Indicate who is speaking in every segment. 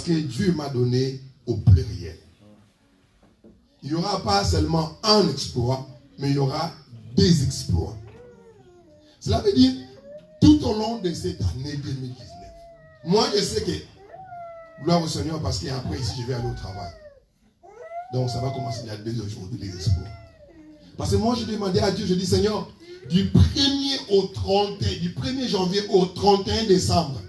Speaker 1: que Dieu m'a donné au pluriel. Il n'y aura pas seulement un exploit, mais il y aura des exploits. Cela veut dire, tout au long de cette année 2019, moi je sais que, gloire au Seigneur, parce qu'après ici je vais aller au travail. Donc ça va commencer il y a 2 jours les exploits. Parce que moi je demandais à Dieu, je dis Seigneur, du 1er janvier au 31 décembre,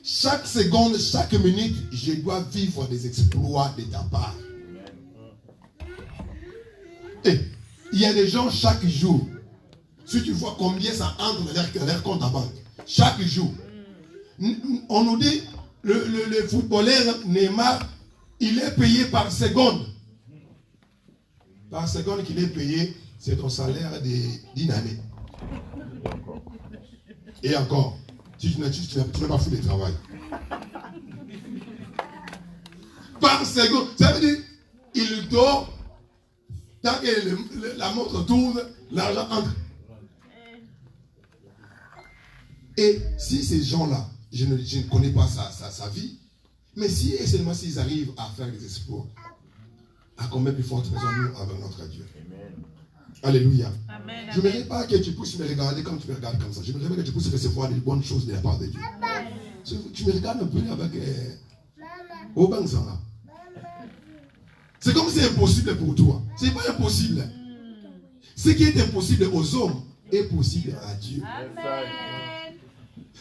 Speaker 1: chaque seconde, chaque minute, je dois vivre des exploits de ta part. Et il y a des gens chaque jour, si tu vois combien ça entre dans leur compte à banque, chaque jour, on nous dit, le footballeur Neymar, il est payé par seconde. Par seconde qu'il est payé, c'est ton salaire d'une année. Et encore, tu n'as pas foutu de travail. Par seconde, ça veut dire, il dort, tant que la montre tourne, l'argent entre. Et si ces gens-là, je ne connais pas sa vie, mais si et seulement s'ils arrivent à faire des exploits, à combien plus forte raison nous avec notre Dieu. Amen. Alléluia. Amen, je ne voudrais pas que tu puisses me regarder comme tu me regardes comme ça. Je voudrais que tu puisses recevoir des bonnes choses de la part de Dieu. Tu me regardes un peu avec Obanzana. C'est comme si c'est impossible pour toi. Ce n'est pas impossible. Ce qui est impossible aux hommes est possible à Dieu. Amen.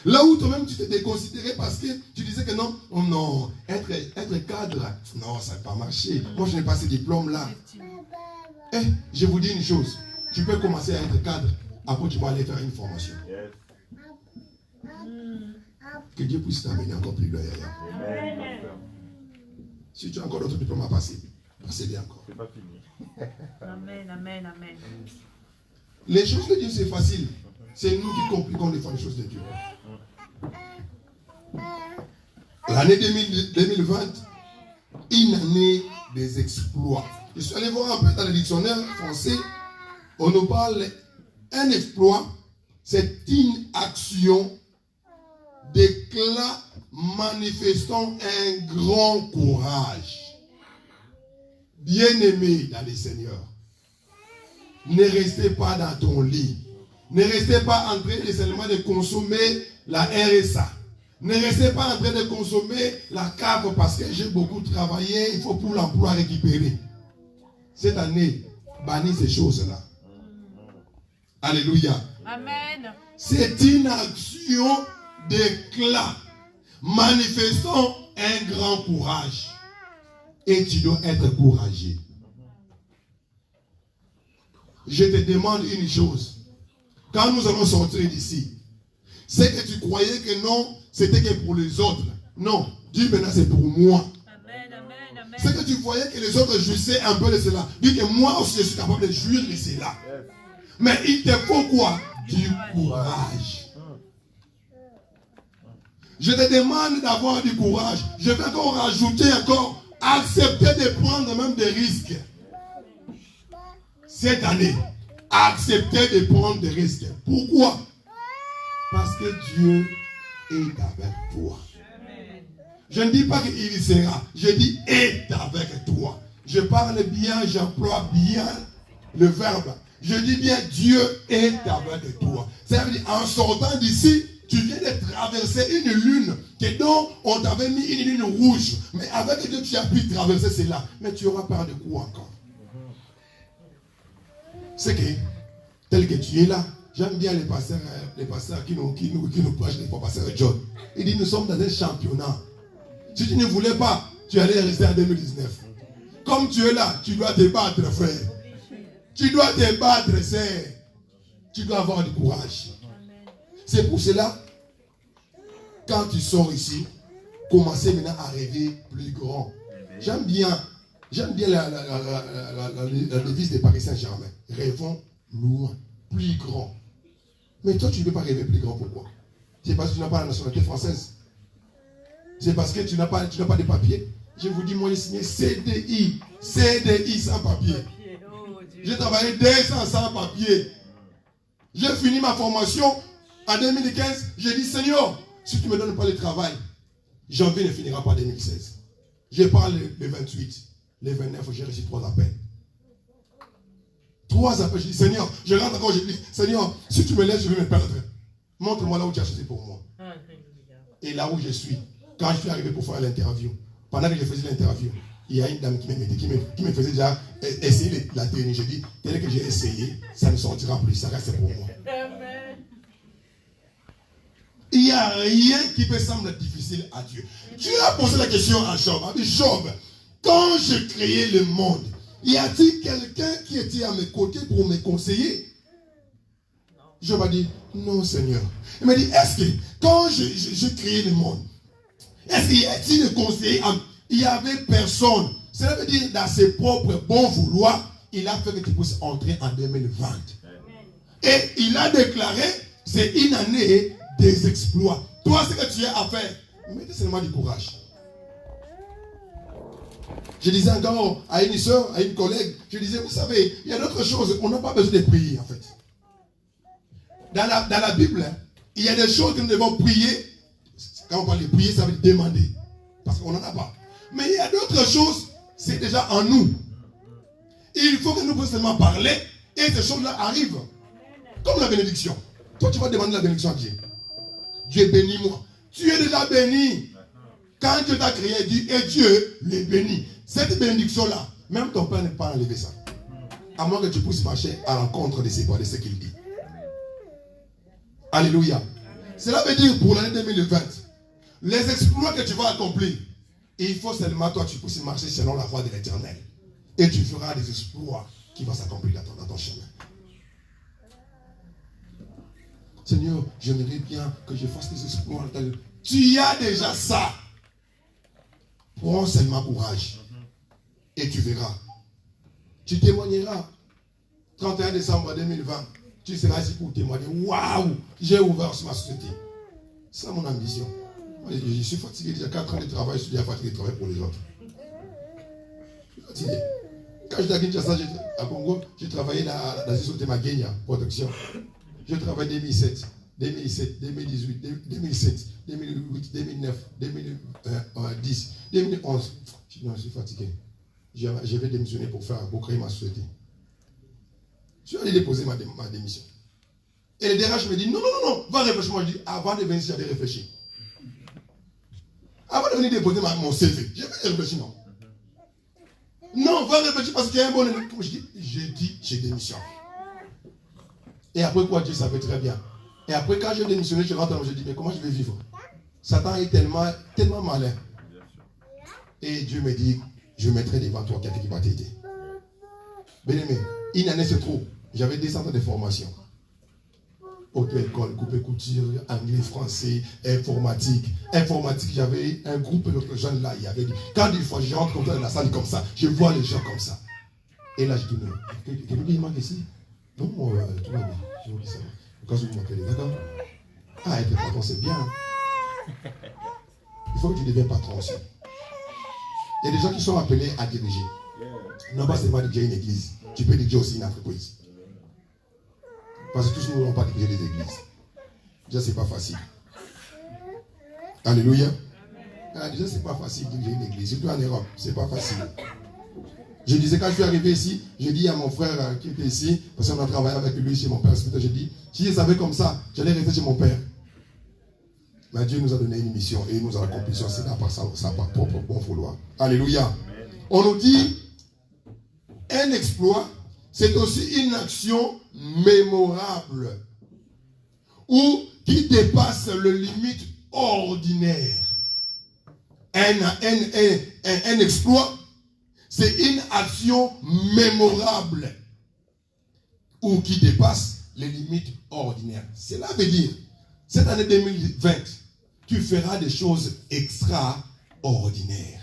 Speaker 1: Là où toi-même tu t'es déconsidéré parce que tu disais que non, oh non, être cadre, non, ça n'a pas marché. Moi, je n'ai pas ce diplôme-là. Eh, je vous dis une chose. Tu peux commencer à être cadre, après tu vas aller faire une formation. Que Dieu puisse t'amener encore plus loin. Si tu as encore d'autres diplômes à passer, passez-les encore. C'est pas fini. Amen, amen, amen. Les choses de Dieu, c'est facile. C'est nous qui compliquons les fois les choses de Dieu. L'année 2020, une année des exploits. Je suis allé voir un peu dans le dictionnaire français. On nous parle un exploit, c'est une action d'éclat manifestant un grand courage. Bien-aimé dans les Seigneurs, ne restez pas dans ton lit. Ne restez pas en train de seulement de consommer la RSA. Ne restez pas en train de consommer la cave parce que j'ai beaucoup travaillé, il faut pour l'emploi récupérer. Cette année, bannir ces choses-là. Alléluia. Amen. C'est une action d'éclat manifestant un grand courage. Et tu dois être courageux. Je te demande une chose. Quand nous allons sortir d'ici, c'est que tu croyais que non, c'était que pour les autres. Non, Dieu maintenant c'est pour moi. Amen, amen, amen. C'est que tu voyais que les autres jouissaient un peu de cela. Dis que moi aussi je suis capable de jouir de cela. Mais il te faut quoi? Du courage. Je te demande d'avoir du courage. Je vais encore rajouter encore, accepter de prendre même des risques. Cette année, accepter de prendre des risques. Pourquoi? Parce que Dieu est avec toi. Je ne dis pas qu'il sera. Je dis est avec toi. Je parle bien, j'emploie bien le verbe. Je dis bien Dieu est avec toi. Ça veut dire en sortant d'ici, tu viens de traverser une lune que dont on t'avait mis une lune rouge. Mais avec Dieu, tu as pu traverser cela. Mais tu auras peur de quoi encore? C'est que, tel que tu es là, j'aime bien les pasteurs qui nous prêchent des fois, pasteur John. Il dit, nous sommes dans un championnat. Si tu ne voulais pas, tu allais rester en 2019. Comme tu es là, tu dois te battre, frère. Tu dois te battre, sœur. Tu dois avoir du courage. C'est pour cela, quand tu sors ici, commencez maintenant à rêver plus grand. J'aime bien la devise des Paris Saint-Germain. Rêvons loin, plus grand. Mais toi, tu ne peux pas rêver plus grand. Pourquoi? C'est parce que tu n'as pas la nationalité française. C'est parce que tu n'as pas de papier. Je vous dis, moi, j'ai signé CDI sans papier. J'ai travaillé 2 ans sans papier. J'ai fini ma formation en 2015. J'ai dit, Seigneur, si tu ne me donnes pas le travail, Janvier ne finira pas 2016. Je parle le 28. Le 29, j'ai reçu 3 appels. 3 appels. Je dis, Seigneur, je rentre encore, je dis, Seigneur, si tu me laisses, je vais me perdre. Montre-moi là où tu as choisi pour moi. Et là où je suis, quand je suis arrivé pour faire l'interview, pendant que je faisais l'interview, il y a une dame qui me faisait déjà essayer la télé. Je dis, tel que j'ai essayé, ça ne sortira plus, ça reste pour moi. Il n'y a rien qui peut sembler difficile à Dieu. Tu as posé la question à Job. Job, quand je créais le monde, y a-t-il quelqu'un qui était à mes côtés pour me conseiller? Job a dit, non Seigneur. Il m'a dit, est-ce que quand je créais le monde, est-ce qu'il y a-t-il des conseillers? Il n'y avait personne. Cela veut dire, dans ses propres bons vouloirs, il a fait que tu puisses entrer en 2020. Et il a déclaré, c'est une année des exploits. Toi, ce que tu as à faire, mettez seulement du courage. Je disais encore à une soeur, à une collègue, je disais, vous savez, il y a d'autres choses, on n'a pas besoin de prier en fait. Dans la Bible, il y a des choses que nous devons prier. Quand on parle de prier, ça veut dire demander. Parce qu'on n'en a pas. Mais il y a d'autres choses, c'est déjà en nous. Et il faut que nous puissions seulement parler et ces choses-là arrivent. Comme la bénédiction. Toi, tu vas demander la bénédiction à Dieu. Dieu bénis moi. Tu es déjà béni. Quand Dieu t'a créé, dit, et Dieu les bénit. Cette bénédiction-là, même ton père n'est pas enlevé ça. À moins que tu puisses marcher à l'encontre de ce qu'il dit. Alléluia. Cela veut dire pour l'année 2020, les exploits que tu vas accomplir, il faut seulement toi, tu puisses marcher selon la voie de l'Éternel. Et tu feras des exploits qui vont s'accomplir dans ton chemin. Seigneur, j'aimerais bien que je fasse des exploits. Tu as déjà ça. Prends seulement courage. Et tu verras. Tu témoigneras. 31 décembre 2020, tu seras ici pour témoigner. Waouh, j'ai ouvert sur ma société. C'est mon ambition. Je suis fatigué. Déjà 4 ans de travail, je suis déjà fatigué de travailler pour les autres. Je suis fatigué. Quand j'étais à Kinshasa, à Congo, j'ai travaillé dans la société Magenia, protection. Je travaille 2007, 2007, 2018, 2007, 2008, 2009, 2010, 2011. Je dis non, je suis fatigué. Je vais démissionner pour créer ma société. Je suis allé déposer ma démission. Et le DRH me dit non, va réfléchir. Moi, je dis avant de venir, j'avais réfléchi. Avant de venir déposer mon CV, je vais réfléchir, non. Non, va réfléchir parce qu'il y a un bon élément. J'ai dit, j'ai démissionné. Et après quoi, Dieu savait très bien. Et après, quand j'ai démissionné, je rentre, je dis, mais comment je vais vivre? Satan est tellement malin. Et Dieu me dit, je mettrai devant toi quelqu'un qui va t'aider. Bien-aimé, une année c'est trop. J'avais des centres de formation. Auto-école, coupe couture, anglais, français, informatique. Informatique, j'avais un groupe de jeunes là. Il y avait, quand une fois je rentre comme ça dans la salle comme ça, je vois les gens comme ça. Et là, je dis, mais quelqu'un qui manque ici? Non, tout va bien. Je vous dis ça. Quand je vous m'appelle, d'accord? Ah, être patron, c'est bien. Il faut que tu deviennes patron aussi. Il y a des gens qui sont appelés à diriger. Non pas seulement diriger une église. Tu peux diriger aussi une entreprise. Parce que tous nous n'avons pas dirigé des églises. Déjà, c'est pas facile. Alléluia. Déjà, c'est pas facile de diriger une église. Surtout en Europe, c'est pas facile. Je disais, quand je suis arrivé ici, je dis à mon frère qui était ici, parce qu'on a travaillé avec lui chez mon père, je dis, si je savais comme ça, j'allais rester chez mon père. Mais Dieu nous a donné une mission et nous a accompli cela par sa propre bon vouloir. Alléluia. On nous dit, un exploit, c'est aussi une action mémorable ou qui dépasse le limite ordinaire. Un exploit, c'est une action mémorable ou qui dépasse les limites ordinaires. Cela veut dire, cette année 2020, tu feras des choses extraordinaires.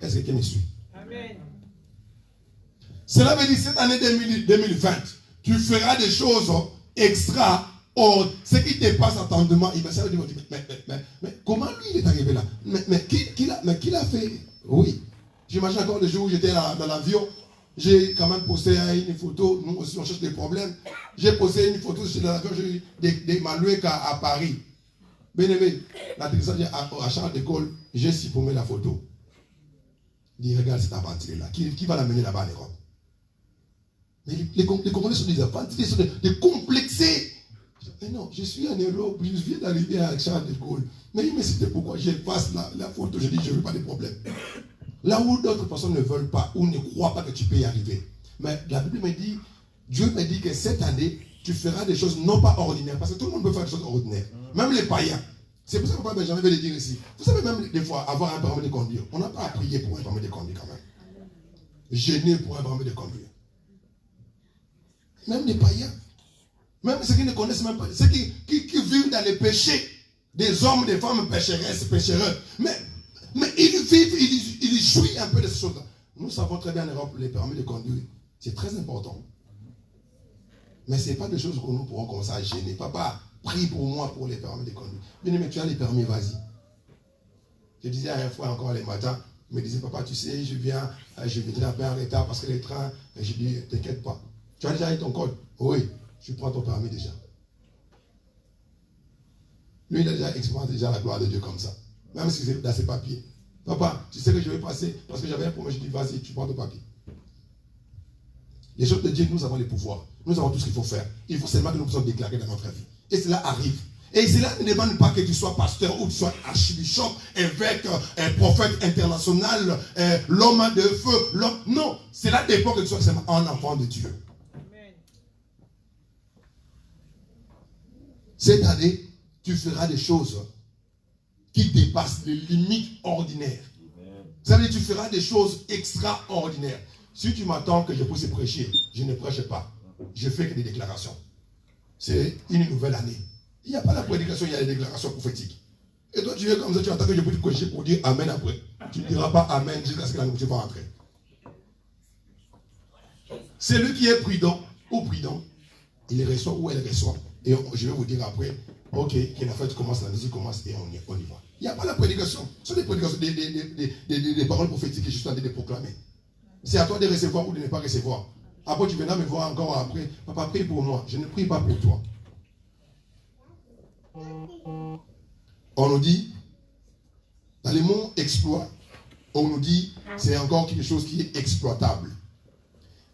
Speaker 1: Est-ce que quelqu'un me suit? Amen. Cela veut dire, cette année 2020, tu feras des choses extraordinaires. Ce qui dépasse entendement, il va se dire, mais comment lui il est arrivé là? Mais qui l'a fait? Oui. J'imagine encore le jour où j'étais dans l'avion, j'ai quand même posté une photo, nous aussi on cherche des problèmes. J'ai posté une photo, j'étais dans l'avion, de Maloueka à Paris. Bien aimé, l'atterrissage à Charles de Gaulle, j'ai supprimé la photo. Il dit, regarde cette aventure là. Qui va l'amener là-bas en Europe? Mais les Congolais sont des aventuriers, sont des complexés. Mais non, je suis en Europe, je viens d'arriver à Charles de Gaulle. Mais c'était pourquoi j'efface la photo. Je dis, je ne veux pas de problème. Là où d'autres personnes ne veulent pas, ou ne croient pas que tu peux y arriver. Mais la Bible me dit, Dieu me dit que cette année, tu feras des choses non pas ordinaires. Parce que tout le monde peut faire des choses ordinaires. Même les païens. C'est pour ça que Papa Benjamin veut le dire ici. Vous savez, même des fois, avoir un permis de conduire, on n'a pas à prier pour un permis de conduire quand même. Gêner pour un permis de conduire. Même les païens. Même ceux qui ne connaissent même pas. Ceux qui vivent dans les péchés. Des hommes, des femmes pécheresses, péchereux. Mais ils vivent, ils jouissent un peu de ces choses-là. Nous savons très bien en Europe, les permis de conduire, c'est très important. Mais ce n'est pas des choses que nous pourrons commencer à gêner. Papa, prie pour moi pour les permis de conduire. Bien, mais tu as les permis, vas-y. Je disais à un fois encore les matins, il me disait, papa, tu sais, je viendrai un peu en retard parce que les trains, et je dis, t'inquiète pas. Tu as déjà eu ton code? Oui, tu prends ton permis déjà. Lui, il a déjà expérimenté la gloire de Dieu comme ça. Même si c'est dans ses papiers. Papa, tu sais que je vais passer parce que j'avais un problème. Je dis, vas-y, tu prends ton papier. Les choses de Dieu, nous avons les pouvoirs. Nous avons tout ce qu'il faut faire. Il faut seulement que nous puissions déclarer dans notre vie. Et cela arrive. Et cela ne demande pas que tu sois pasteur ou que tu sois archibishop, évêque, prophète international, l'homme de feu. Non, cela dépend que tu sois seulement un enfant de Dieu. Amen. Cette année, tu feras des choses qui dépassent les limites ordinaires. Ça veut dire que tu feras des choses extraordinaires. Si tu m'attends que je puisse prêcher, je ne prêche pas. Je fais que des déclarations. C'est une nouvelle année. Il n'y a pas la prédication, il y a les déclarations prophétiques. Et toi, tu es comme ça, tu attends que je puisse prêcher pour dire Amen après. Tu ne diras pas Amen jusqu'à ce que la nourriture va rentrer. Celui qui est prudent ou prudent, il reçoit ou elle reçoit. Et je vais vous dire après, ok, que la fête commence, la musique commence et on y va. Il n'y a pas la prédication. Ce sont des prédications, des paroles prophétiques que je suis en train de proclamer. C'est à toi de recevoir ou de ne pas recevoir. Après, tu viendras me voir encore après. Papa, prie pour moi. Je ne prie pas pour toi. On nous dit, dans les mots exploit, on nous dit, c'est encore quelque chose qui est exploitable.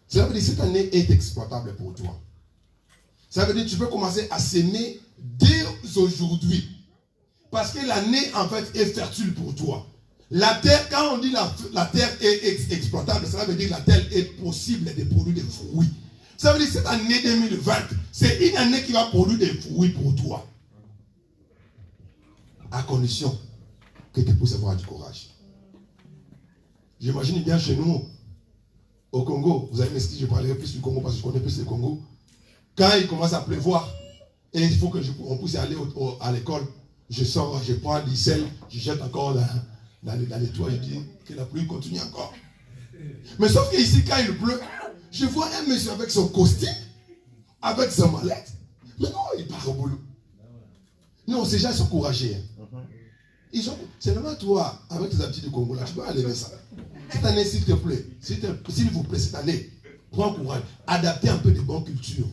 Speaker 1: Ça veut dire que cette année est exploitable pour toi. Ça veut dire que tu peux commencer à s'aimer dès aujourd'hui. Parce que l'année, en fait, est fertile pour toi. La terre, quand on dit la terre est exploitable, ça veut dire que la terre est possible de produire des fruits. Ça veut dire que cette année 2020, c'est une année qui va produire des fruits pour toi. À condition que tu puisses avoir du courage. J'imagine bien chez nous, au Congo, vous allez m'expliquer, je parlerai plus du Congo parce que je connais plus le Congo. Quand il commence à pleuvoir, et il faut qu'on puisse aller à l'école, je sors, je prends du sel, je jette encore dans les toits, je dis que la pluie continue encore. Mais sauf qu'ici, quand il pleut, je vois un monsieur avec son costume, avec sa mallette. Mais non, il part au boulot. Non, ces gens sont courageux. C'est normal, toi, avec tes habitudes du Congo, là, tu peux enlever ça. Cette année, s'il te plaît, s'il vous plaît, cette année, prends courage. Adaptez un peu de bonne culture.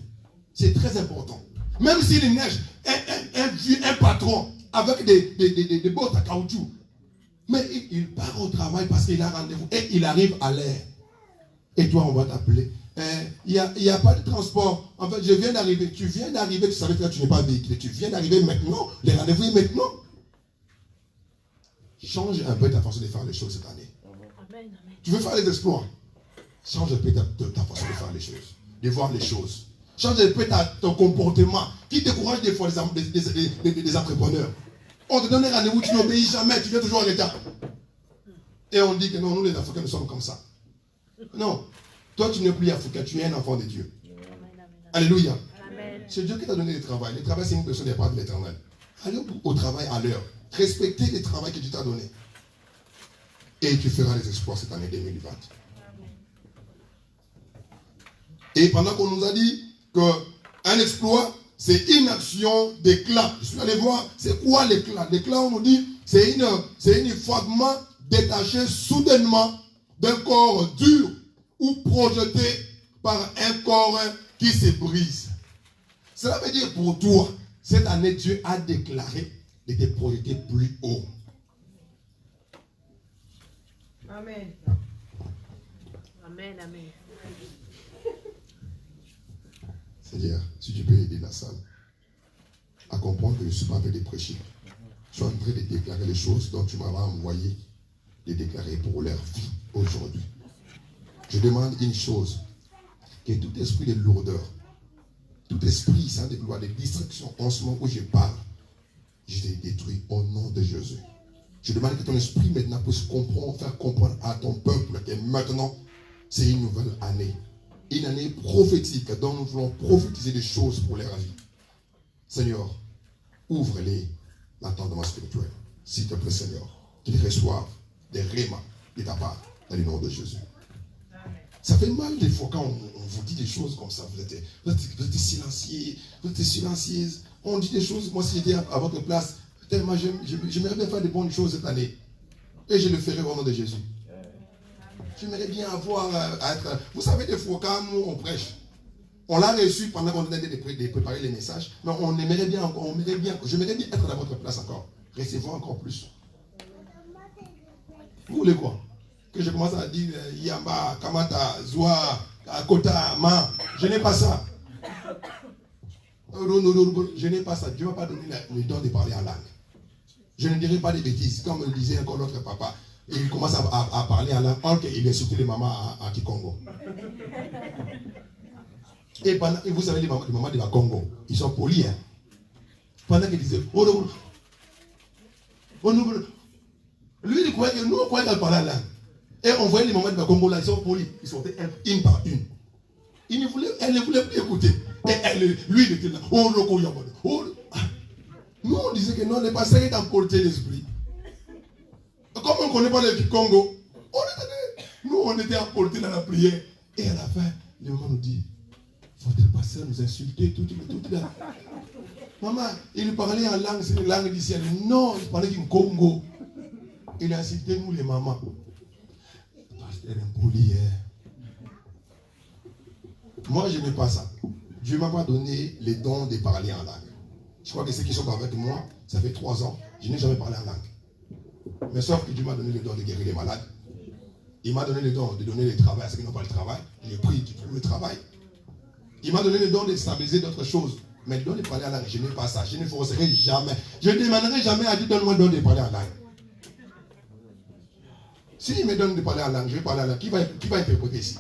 Speaker 1: C'est très important. Même s'il neige, un patron avec des bottes à caoutchouc, mais il part au travail parce qu'il a rendez-vous et il arrive à l'heure. Et toi, on va t'appeler. Il n'y a pas de transport. En fait, je viens d'arriver. Tu viens d'arriver, tu savais que tu n'es pas véhiculé. Tu viens d'arriver maintenant. Le rendez-vous est maintenant. Change un peu ta façon de faire les choses cette année. Amen. Tu veux faire les exploits. Change un peu ta façon de faire les choses. De voir les choses. Change un peu ton comportement. Qui décourage des fois des entrepreneurs. On te donne un rendez-vous, tu n'obéis jamais, tu viens toujours en retard. Et on dit que non, nous les Africains, nous sommes comme ça. Non. Toi, tu n'es plus Africain, tu es un enfant de Dieu. Amen. Alléluia. Amen. C'est Dieu qui t'a donné le travail. Le travail, c'est une personne des parts de l'éternel. Allez au travail à l'heure. Respectez le travail que Dieu t'a donné. Et tu feras les exploits cette année 2020. Et pendant qu'on nous a dit qu'un exploit, c'est une action d'éclat. Je suis allé voir, c'est quoi l'éclat? L'éclat, on nous dit, c'est une fragment détaché soudainement d'un corps dur ou projeté par un corps qui se brise. Cela veut dire pour toi, cette année, Dieu a déclaré de te projeter plus haut.
Speaker 2: Amen. Amen, amen.
Speaker 1: Seigneur, si tu peux aider la salle à comprendre que je ne suis pas en train de prêcher. Je suis en train de déclarer les choses dont tu m'avais envoyé de déclarer pour leur vie aujourd'hui. Je demande une chose, que tout esprit de lourdeur, tout esprit sans de gloire, de distraction, en ce moment où je parle, je les détruis au nom de Jésus. Je demande que ton esprit maintenant puisse comprendre, faire comprendre à ton peuple que maintenant, c'est une nouvelle année. Une année prophétique dont nous voulons prophétiser des choses pour leur vie. Seigneur, ouvre-les l'entendement spirituel. S'il te plaît, Seigneur, qu'ils reçoivent des rémas de ta part dans le nom de Jésus. Ça fait mal des fois quand on vous dit des choses comme ça. Vous êtes silencieux, vous êtes silencieuse. On dit des choses, moi si j'étais à votre place, tellement j'aimerais bien faire des bonnes choses cette année. Et je le ferai au nom de Jésus. J'aimerais bien avoir à être... Vous savez, des fois, quand nous, on prêche, on l'a reçu pendant qu'on était de préparer les messages, mais on aimerait bien, j'aimerais bien être à votre place encore. Recevoir encore plus. Vous voulez quoi? Que je commence à dire Yamba, Kamata, Zoua, Kota, Ma. Je n'ai pas ça. Je n'ai pas ça. Dieu ne m'a pas donné le don de parler en langue. Je ne dirai pas des bêtises. Comme le disait encore notre papa, il commence à parler en langue, alors qu'il insultait les mamans à Kikongo. Et vous savez, les mamans de la Congo, ils sont polis. Hein? Pendant qu'ils disaient, lui, il croyait que nous, on croyait qu'elle parlait en langue. Et on voyait les mamans de la Congo là, ils sont polis. Ils sortaient une par une. Elle ne voulait plus écouter. Et lui, il était là. Nous, on disait que non, on n'est pas essayé d'emporter l'esprit. Comme on ne connaît pas le Congo, nous, on était emportés dans la prière. Et à la fin, le maman nous dit, votre pasteur nous insultait, tout là. Maman, il parlait en langue, c'est une langue du ciel. Non, il parlait du Congo. Il a insulté nous, les mamans. Pasteur impoli, Moi, je n'aime pas ça. Dieu ne m'a pas donné les dons de parler en langue. Je crois que ceux qui sont avec moi, ça fait 3 ans, je n'ai jamais parlé en langue. Mais sauf que Dieu m'a donné le don de guérir les malades. Il m'a donné le don de donner le travail à ceux qui n'ont pas le travail. J'ai pris pour le travail. Il m'a donné le don de stabiliser d'autres choses. Mais le don de parler en langue, je n'ai pas ça. Je ne forcerai jamais. Je ne demanderai jamais à Dieu, donne-moi le don de parler en langue. S'il me donne de parler en langue, je vais parler en langue. Qui va interpréter ici?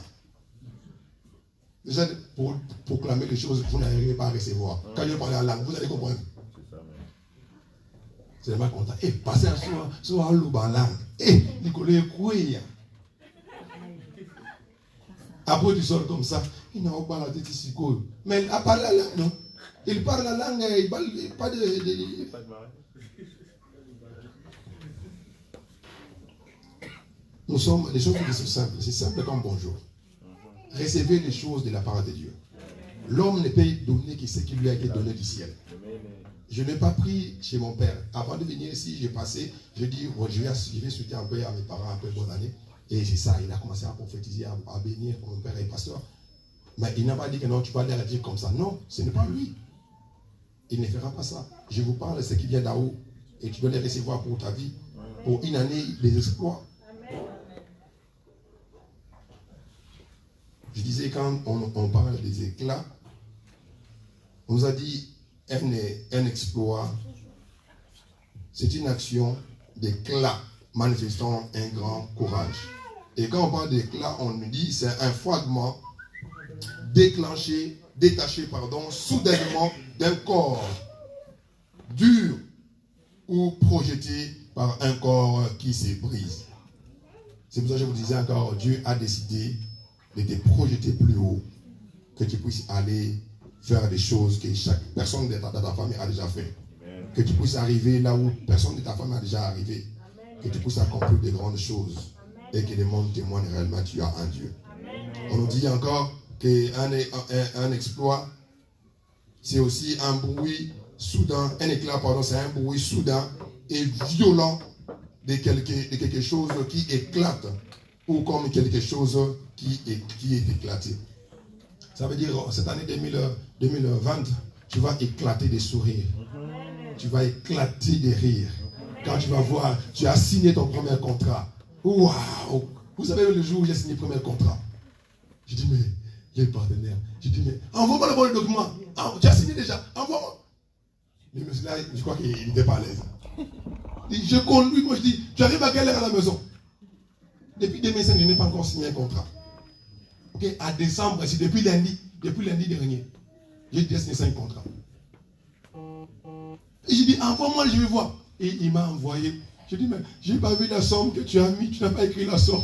Speaker 1: Déjà, pour proclamer les choses, vous n'arrivez pas à recevoir. Quand je vais parler en langue, vous allez comprendre. C'est pas content. Et passer un soir en langue. Et Nicolas Kouya. Après, tu sors comme ça. Il n'a pas la tête ici. Mais il parle la langue, non? Il parle la langue, il parle pas de... Nous sommes, les choses sont simples. C'est simple comme bonjour. Recevez les choses de la part de Dieu. L'homme ne peut donner que ce qui lui a été donné du ciel. Je n'ai pas pris chez mon père. Avant de venir ici, j'ai passé, je dis, bon, je vais souhaiter un peu à mes parents, un peu bonne année. Et c'est ça, il a commencé à prophétiser, à bénir, mon père est pasteur. Mais il n'a pas dit que non, tu vas aller dire comme ça. Non, ce n'est pas lui. Il ne fera pas ça. Je vous parle de ce qui vient d'en haut. Et tu dois les recevoir pour ta vie, pour une année, des exploits. Je disais, quand on parle des éclats, on nous a dit un exploit, c'est une action d'éclat manifestant un grand courage. Et quand on parle d'éclat, on nous dit c'est un fragment détaché, soudainement d'un corps dur ou projeté par un corps qui se brise. C'est pour ça que je vous disais encore, Dieu a décidé de te projeter plus haut, que tu puisses aller faire des choses que chaque personne de ta famille a déjà fait. Amen. Que tu puisses arriver là où personne de ta famille a déjà arrivé. Amen. Que tu puisses accomplir de grandes choses. Amen. Et que le monde témoigne réellement tu as un Dieu. Amen. On nous dit encore qu'un exploit, c'est aussi un bruit soudain, un éclat, pardon, c'est un bruit soudain et violent de quelque chose qui éclate ou comme quelque chose qui est éclaté. Ça veut dire, cette année 2020, tu vas éclater des sourires. tu vas éclater de rire. Quand tu vas voir, tu as signé ton premier contrat. Waouh! Vous savez le jour où j'ai signé le premier contrat? Je dis, mais j'ai le partenaire. Je dis, mais envoie-moi le document. Tu as signé déjà, envoie-moi. Le monsieur là, je crois qu'il n'était pas à l'aise. Je conduis, moi je dis, tu arrives à quelle heure à la maison? Depuis 2005, je n'ai pas encore signé un contrat. Ok, à décembre, c'est depuis lundi dernier, j'ai déjà signé 5 contrats. Et je dis, envoie-moi, je vais voir. Et il m'a envoyé. Je dis, mais je n'ai pas vu la somme que tu as mis, tu n'as pas écrit la somme.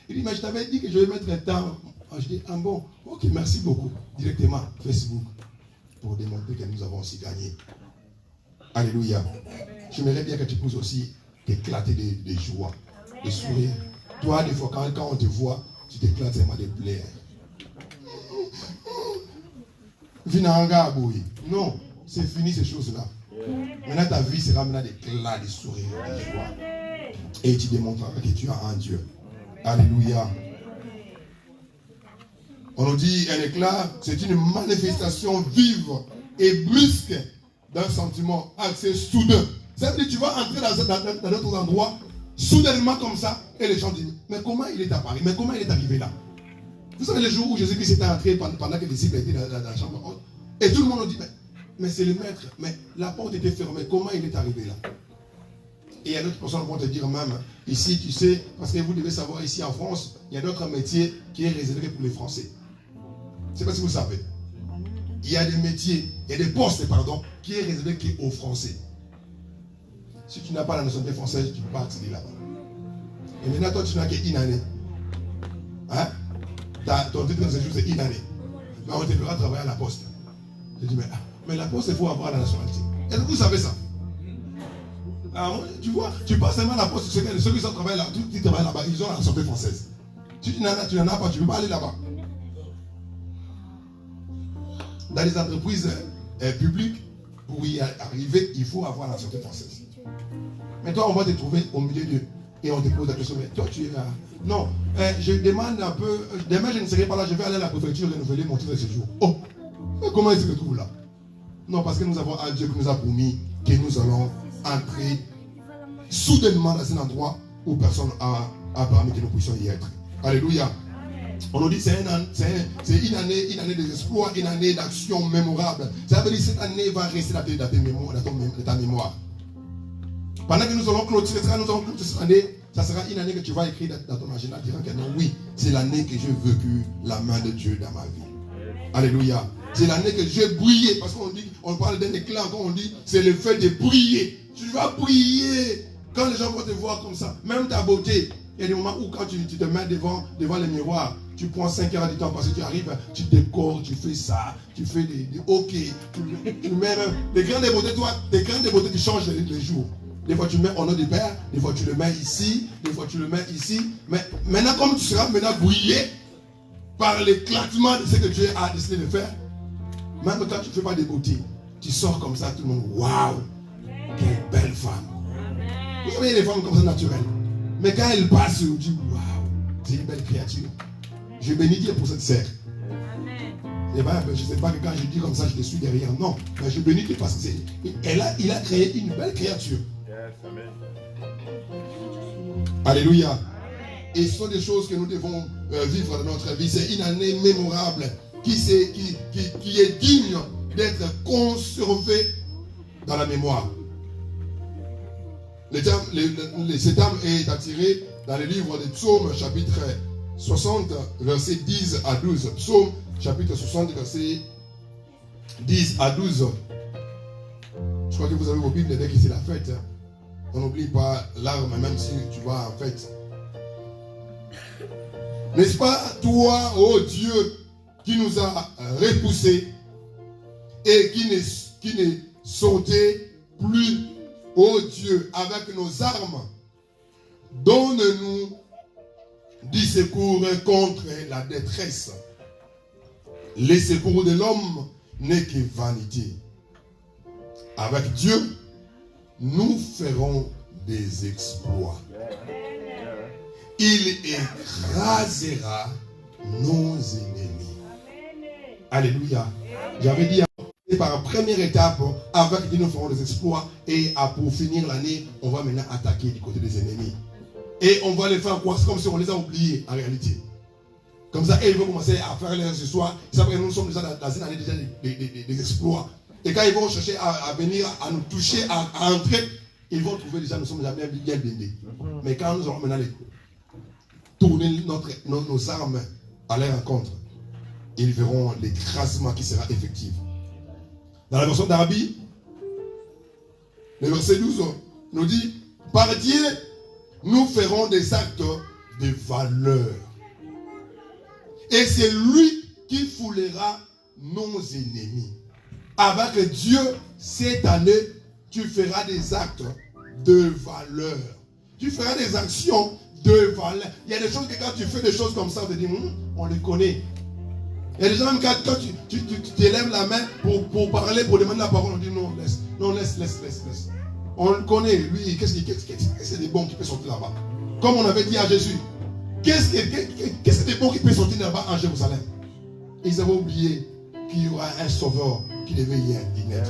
Speaker 1: Il dit, mais je t'avais dit que je vais mettre un temps. Je dis, ah bon, ok, merci beaucoup. Directement, Facebook, pour démontrer que nous avons aussi gagné. Alléluia. J'aimerais bien que tu puisses aussi t'éclater de joie, de sourire. Toi, des fois, quand on te voit, tu t'éclates tellement de plaire. Non, c'est fini ces choses-là. Maintenant, ta vie sera maintenant d'éclat, de sourire, de joie. Et tu démontreras que tu as un Dieu. Alléluia. On nous dit un éclat, c'est une manifestation vive et brusque d'un sentiment assez soudain. Ça veut dire que tu vas entrer dans d'autres endroits, soudainement comme ça, et les gens disent, mais comment il est apparu? Mais comment il est arrivé là? Vous savez le jour où Jésus-Christ était entré pendant que les disciples étaient dans la chambre haute, et tout le monde nous dit, mais c'est le maître, mais la porte était fermée, comment il est arrivé là? Et il y a d'autres personnes qui vont te dire même, ici tu sais, parce que vous devez savoir, ici en France, il y a d'autres métiers qui est réservé pour les Français. Je ne sais pas si vous savez. Il y a des métiers, il y a des postes, pardon, qui est réservé aux Français. Si tu n'as pas la nationalité française, tu ne peux pas accéder là-bas. Et maintenant, toi, tu n'as qu'une année. Hein? Ton titre de séjour, c'est une année. Mais on te fera travailler à la poste. Je dis, mais la poste, il faut avoir la nationalité. Est-ce que vous savez ça? Alors, tu vois, tu passes seulement à la poste, ceux qui sont travaillés là, qui travaillent là-bas, ils ont la nationalité française. Si tu n'en as pas, tu ne peux pas aller là-bas. Dans les entreprises publiques, pour y arriver, il faut avoir la nationalité française. Mais toi, on va te trouver au milieu d'eux. Et on te pose la question, mais toi, tu es là. Non, je demande un peu. Demain, je ne serai pas là, je vais aller à la préfecture renouveler mon titre de séjour. Oh, mais comment il se retrouve là? Non, parce que nous avons un Dieu qui nous a promis que nous allons entrer soudainement dans un endroit où personne n'a permis que nous puissions y être. Alléluia. On nous dit c'est une année des exploits, une année d'action mémorable. Ça veut dire que cette année va rester dans ta mémoire. Pendant que nous allons clôturer cette année, ça sera une année que tu vas écrire dans ton agenda disant que non, oui, c'est l'année que j'ai vécu la main de Dieu dans ma vie. Alléluia. C'est l'année que j'ai brillé. Parce qu'on parle d'un éclat, quand on dit c'est le fait de briller. Tu vas briller. Quand les gens vont te voir comme ça, même ta beauté, il y a des moments où quand tu te mets devant le miroir, tu prends 5 heures du temps parce que tu arrives, tu décores, tu fais ça, tu fais des ok, tu mets des grains de beauté, toi, des grains de beauté qui changent les jours. Des fois tu mets au nom du Père, des fois tu le mets ici, des fois tu le mets ici. Mais maintenant, comme tu seras maintenant brillé par l'éclatement de ce que Dieu a décidé de faire, même quand tu ne fais pas de beauté, tu sors comme ça, tout le monde, waouh, quelle belle femme. Vous savez, les femmes comme ça naturelles. Mais quand elles passent, on dit, waouh, c'est une belle créature. Je bénis Dieu pour cette sœur. Et ben, je ne sais pas que quand je dis comme ça, je te suis derrière. Non, mais je bénis Dieu parce qu'il a créé une belle créature. Alléluia. Et ce sont des choses que nous devons vivre dans notre vie. C'est une année mémorable qui est digne d'être conservée dans la mémoire. Cet terme est attiré dans le livre des Psaumes, chapitre 60, versets 10 à 12. Psaume, chapitre 60, versets 10 à 12. Je crois que vous avez vos Bibles dès que c'est la fête. On n'oublie pas l'arme, même si tu vas en fête. N'est-ce pas, toi, ô Dieu, qui nous a repoussés et qui ne sautait plus, ô Dieu, avec nos armes, donne-nous du secours contre la détresse. Les secours de l'homme n'est que vanité. Avec Dieu, nous ferons des exploits. Il écrasera nos ennemis. Alléluia. J'avais dit, par la première étape. Avec Dieu, nous ferons des exploits. Et pour finir l'année, on va maintenant attaquer du côté des ennemis. Et on va les faire quoi? C'est comme si on les a oubliés en réalité. Comme ça, et ils vont commencer à faire les histoires. Ils savent que nous sommes déjà dans une année déjà des exploits. Et quand ils vont chercher à venir, à nous toucher, à entrer, ils vont trouver déjà, nous sommes déjà bien blindés. Mais quand nous aurons maintenant tourné nos armes à leur rencontre, ils verront l'écrasement qui sera effectif. Dans la version d'Arabie, le verset 12 nous dit, par Dieu, nous ferons des actes de valeur. Et c'est lui qui foulera nos ennemis. Avec Dieu, cette année, tu feras des actes de valeur. Tu feras des actions de valeur. Il y a des choses que quand tu fais des choses comme ça, on te dit, on les connaît. Il y a des gens même quand tu t'élèves la main pour parler, pour demander la parole, on dit non, laisse. On le connaît, lui, qu'est-ce que des bons qui peut sortir là-bas? Comme on avait dit à Jésus, qu'est-ce que des bons qui peut sortir là-bas en Jérusalem? Ils avaient oublié qu'il y aura un sauveur qui devait y naître.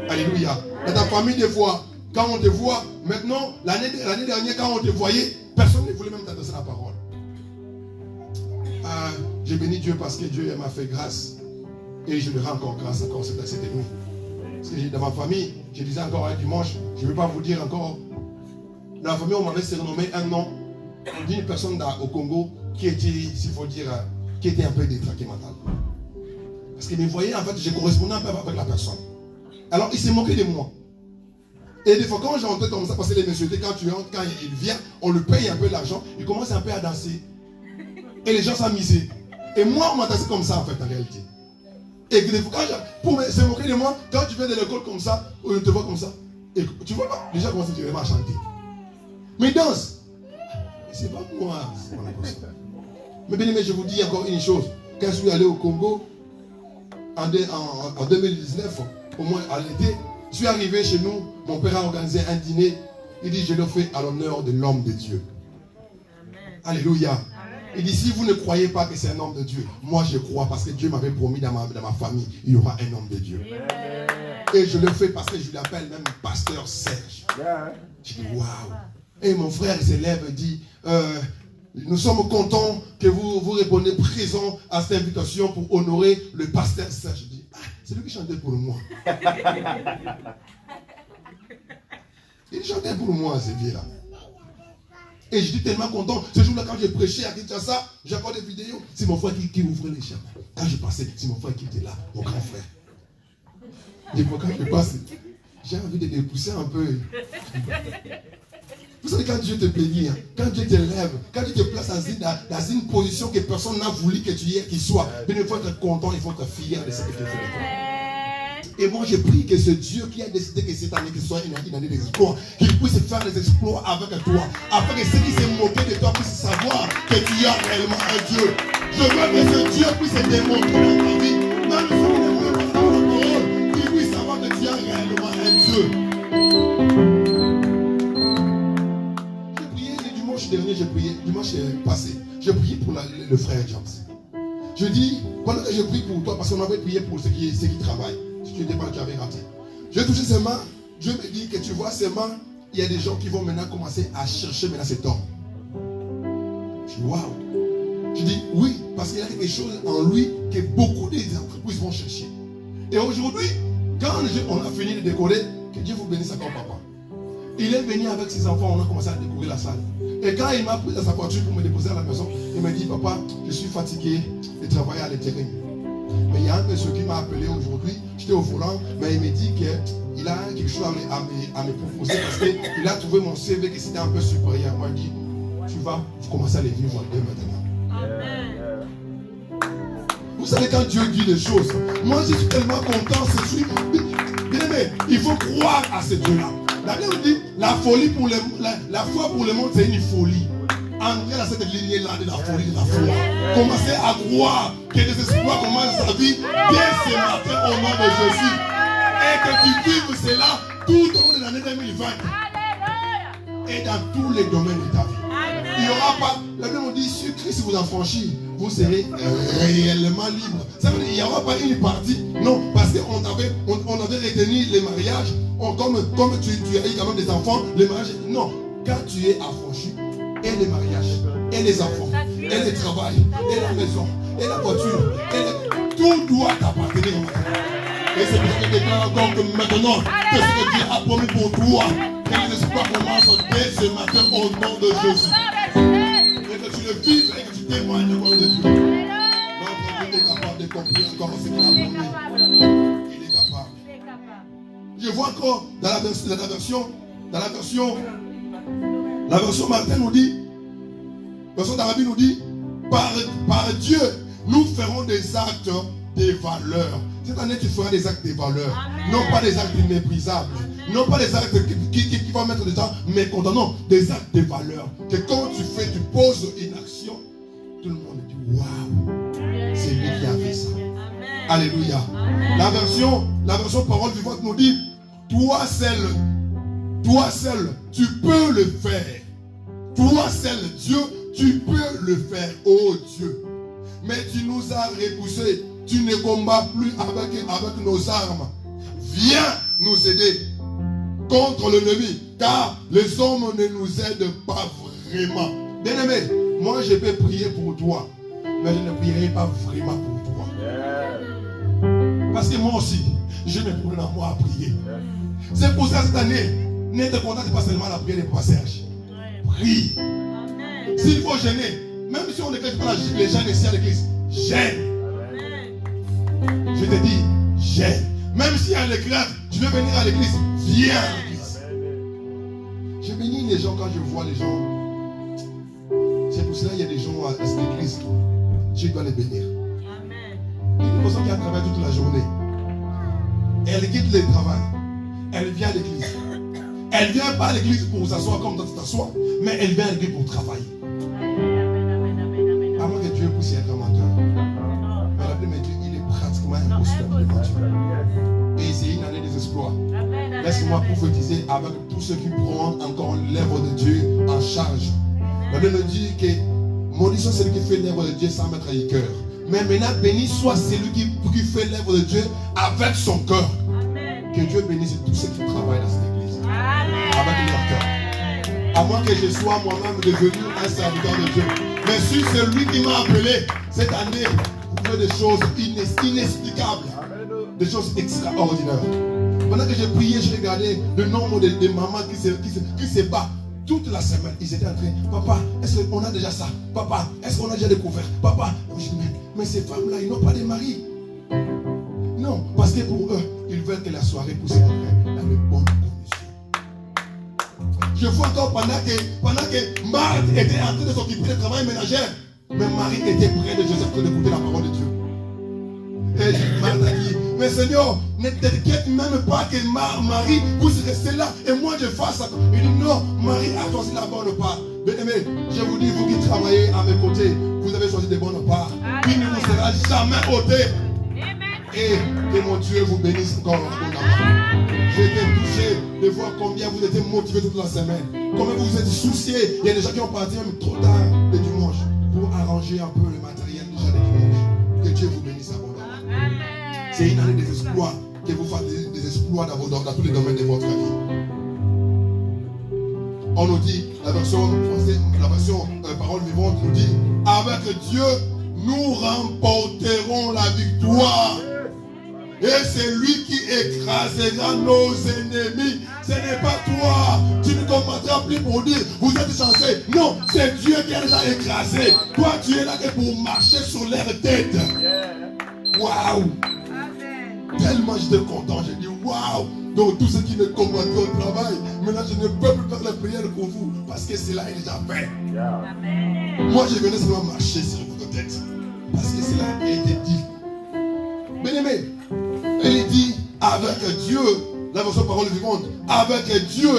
Speaker 1: Alléluia. Dans ta famille, des fois, quand on te voit, maintenant, l'année dernière, quand on te voyait, personne ne voulait même t'adresser la parole. J'ai béni Dieu parce que Dieu m'a fait grâce. Et je lui rends encore grâce encore cette nuit. Parce que dans ma famille, je disais encore un dimanche, je ne vais pas vous dire encore. Dans la famille, on m'avait surnommé un nom d'une personne au Congo qui était, s'il faut dire, qui était un peu détraqué mental. Parce qu'il me voyait, en fait, je correspondais un peu avec la personne. Alors, il s'est moqué de moi. Et des fois, quand j'entrais comme ça, parce que les messieurs, quand il vient, on lui paye un peu l'argent, il commence un peu à danser. Et les gens s'amusaient. Et moi, on m'a dansé comme ça, en fait, en réalité. Et des fois, pour se moquer de moi, quand tu viens de l'école comme ça, ou je te vois comme ça, et tu vois pas, les gens commencent directement à chanter. Mais danse. C'est pas moi. Mais bien aimé, je vous dis encore une chose. Quand je suis allé au Congo, en 2019, au moins à l'été, je suis arrivé chez nous, mon père a organisé un dîner. Il dit, je le fais à l'honneur de l'homme de Dieu. Amen. Alléluia. Amen. Il dit, si vous ne croyez pas que c'est un homme de Dieu, moi je crois parce que Dieu m'avait promis dans ma famille, il y aura un homme de Dieu. Amen. Et je le fais parce que je l'appelle même pasteur Serge. Yeah. Je dis, waouh. Et mon frère se lève et dit, nous sommes contents que vous répondez présent à cette invitation pour honorer le pasteur Serge. Je dis, c'est lui qui chantait pour moi. Il chantait pour moi, ce vieux-là. Et je suis tellement content. Ce jour-là, quand j'ai prêché à Kinshasa, j'ai encore des vidéos. C'est mon frère qui ouvrait les chemins. Quand je passais, c'est mon frère qui était là, mon grand frère. Et moi, quand je passe, j'ai envie de les pousser un peu. Vous savez, quand Dieu te bénit, quand Dieu te lève, quand Dieu te place dans une position que personne n'a voulu que tu y aies, qu'il soit, mais il faut être content, il faut être fier de ce que tu fais de toi. Et moi, je prie que ce Dieu qui a décidé que cette année, que ce soit une année d'exploits, qu'il puisse faire des exploits avec toi, afin que ceux qui s'est moqué de toi puissent savoir que tu as réellement un Dieu. Je veux que ce Dieu puisse se démontrer dans ta vie, même si il ne veut pas savoir la parole, qu'il puisse savoir que tu as réellement un Dieu. J'ai prié le dimanche dernier, dimanche passé, j'ai prié pour le frère James. Je dis, pendant que je prie pour toi, parce qu'on avait prié pour ceux qui travaillent. Tu n'étais pas, tu avais raté. Je touché ses mains. Dieu me dit que tu vois ses mains. Il y a des gens qui vont maintenant commencer à chercher maintenant cet homme. Je dis waouh. Je dis oui, parce qu'il y a quelque chose en lui que beaucoup d'entreprises vont chercher. Et aujourd'hui, quand on a fini de décorer, que Dieu vous bénisse encore papa. Il est venu avec ses enfants, on a commencé à décorer la salle. Et quand il m'a pris dans sa voiture pour me déposer à la maison, il m'a dit papa, je suis fatigué de travailler à l'intérim. Mais il y a un monsieur qui m'a appelé aujourd'hui, j'étais au volant, mais il me dit qu'il a quelque chose à me proposer parce qu'il a trouvé mon CV que c'était un peu supérieur. Moi, il dit, tu vas commencer à les vivre dès maintenant. Amen. Vous savez, quand Dieu dit des choses, moi je suis tellement content, bien aimé, il faut croire à ce Dieu-là. La Bible dit, la foi pour le monde, c'est une folie. Entrer dans cette lignée-là de la folie, de la foi. Commencez à croire que des espoirs commencent sa vie dès ce matin au nom de Jésus. Et que tu vives cela tout au long de l'année 2020. Et dans tous les domaines de ta vie. Il n'y aura pas, la Bible dit, si Christ vous affranchit, vous serez réellement libre. Ça veut dire qu'il n'y aura pas une partie. Non, parce qu'on avait retenu les mariages. Comme tu as eu quand même des enfants, les mariages. Non, quand tu es affranchi, et les mariages, et les enfants, et le travail, et la maison, et la voiture, tout doit t'appartenir. Et c'est pour ça que je déclare encore que maintenant, que ce que Dieu a promis pour toi, que l'espoir commence dès ce matin au nom de Jésus. Et que tu le vives et que tu témoignes au nom de Dieu. Notre Dieu est capable de accomplir encore ce qu'il a promis. Il est capable. Je vois encore dans la version Martin nous dit, la version d'Arabie nous dit, par Dieu, nous ferons des actes de valeur. Cette année, tu feras des actes de valeur. Amen. Non pas des actes méprisables. Amen. Non pas des actes qui vont mettre des gens mécontents. Non, des actes de valeur. Que quand tu poses une action, tout le monde dit waouh, c'est lui qui a fait ça. Amen. Alléluia. Amen. La version parole vivante nous dit, toi seul, tu peux le faire. Toi seul, Dieu, tu peux le faire, oh Dieu. Mais tu nous as repoussés. Tu ne combats plus avec nos armes. Viens nous aider contre l'ennemi, car les hommes ne nous aident pas vraiment. Bien-aimé, moi je peux prier pour toi, mais je ne prierai pas vraiment pour toi. Parce que moi aussi, j'ai mes problèmes à moi à prier. C'est pour ça cette année, ne te contente pas seulement la prière des passages. Prie. S'il faut gêner, même si on ne fait pas les gens ici à l'église, gêne. Je te dis, gêne. Même s'il y a l'église, tu veux venir à l'église, viens à l'église. Je bénis les gens quand je vois les gens. C'est pour cela qu'il y a des gens à cette église. Je dois les bénir. Il y a une personne qui a travaillé toute la journée. Elle quitte le travail. Elle vient à l'église. Elle ne vient pas à l'église pour s'asseoir comme toi tu t'assois, mais elle vient à l'église pour travailler. À moins que Dieu puisse être un menteur. Mais la Bible me dit, il est pratiquement impossible de mentir. Et c'est une année des exploits. Laisse-moi prophétiser avec tous ceux qui prennent encore l'œuvre de Dieu en charge. La Bible me dit que maudit soit celui qui fait l'œuvre de Dieu sans mettre le cœur. Mais maintenant, béni soit celui qui fait l'œuvre de Dieu avec son cœur. Que Dieu bénisse tous ceux qui travaillent dans cette église. Avec leur cœur. À moins que je sois moi-même devenu un serviteur de Dieu. Mais si celui qui m'a appelé cette année, vous faites des choses inexplicables. Des choses extraordinaires. Pendant que j'ai prié, je regardais le nombre de mamans qui se battent. Toute la semaine, ils étaient en train, papa, est-ce qu'on a déjà ça? Papa, est-ce qu'on a déjà découvert? Papa, je dis, mais ces femmes-là, ils n'ont pas de mari. Non, parce que pour eux, ils veulent que la soirée puisse être dans de bonnes conditions. Je vois encore pendant que Marthe était en train de s'occuper du travail ménagère, mais Marie était près de Joseph pour écouter la parole de Dieu. Et Marthe a dit, mais Seigneur, ne t'inquiète même pas que Marie puisse rester là et moi je fasse ça. Il dit non, Marie a choisi la bonne part. Bien-aimé, je vous dis, vous qui travaillez à mes côtés, vous avez choisi de bonnes parts. Il ne vous sera jamais ôté. Et que mon Dieu vous bénisse encore abondamment. J'ai été touché de voir combien vous étiez motivés toute la semaine. Combien vous vous êtes souciés. Il y a des gens qui ont parti même trop tard le dimanche pour arranger un peu le matériel déjà de dimanche. Que Dieu vous bénisse abondamment. C'est une année des exploits. Que vous fassiez des exploits dans tous les domaines de votre vie. On nous dit, la version parole vivante nous dit, avec Dieu, nous remporterons la victoire. Et c'est lui qui écrasera nos ennemis. Ce n'est pas toi. Tu ne combattras plus pour dire vous êtes chanceux. Non, c'est Dieu qui a déjà écrasé. Toi, tu es là que pour marcher sur leur tête. Waouh! Tellement j'étais content. J'ai dit waouh! Donc tous ceux qui me combattent au travail, maintenant je ne peux plus faire la prière pour vous. Parce que cela est déjà fait. Moi, je venais seulement marcher sur votre tête. Parce que cela a été dit. Bien-aimé, il dit, avec Dieu, la version parole vivante, avec Dieu,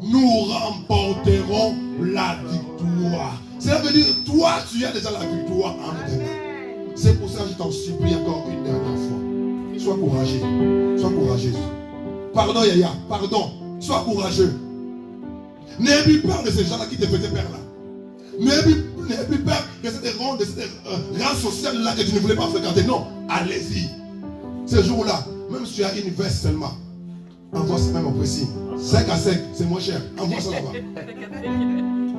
Speaker 1: nous remporterons la victoire. Cela veut dire, toi, tu as déjà la victoire en tes mains. C'est pour ça que je t'en supplie encore une dernière fois. Sois courageux. Sois courageuse. Pardon, Yaya, pardon. Sois courageux. N'aie plus peur de ces gens-là qui te faisaient peur là. N'ayez plus peur de cette ronde, de cette rang sociale-là que tu ne voulais pas fréquenter. Non, allez-y. Ce jour-là, même si tu as une veste seulement, envoie ça même au précis. 5 à 5, c'est moins cher. Envoie ça là-bas.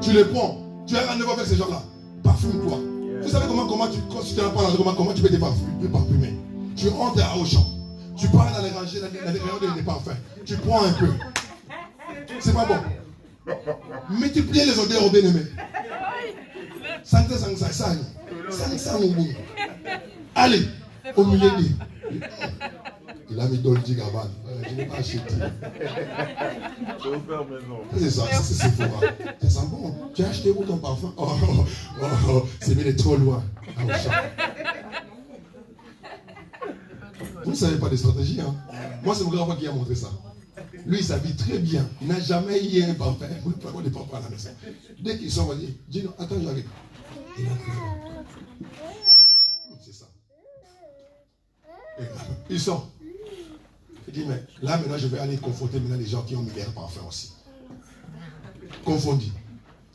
Speaker 1: Tu les prends. Tu as rendez-vous avec ces gens-là. Parfume-toi. Vous savez comment tu, quand tu te rends pas comment tu peux te parfumer. Tu entres à Auchan. Tu pars dans les rangées, dans les rayons des parfums. Tu prends un peu. C'est pas bon. Multipliez les odeurs au bien-aimé. 500. Allez, au milieu de... Il a mis Dolce Gabbana. Je n'ai pas acheté. C'est ça, c'est Sephora. Ça sent bon. Tu as acheté où ton parfum? C'est mis trop loin. Vous ne savez pas de stratégie, hein? Moi, c'est mon grand-père qui a montré ça. Lui, il s'habille très bien. Il n'a jamais eu un parfum. Vous ne pouvez pas des parfums à la maison. Dès qu'il sort, on va dire, dis-nous, attends, j'arrive. Il a c'est ça. Il sort. Il dit, mais là, maintenant, je vais aller confronter maintenant les gens qui ont mis leur parfum aussi. Confondus.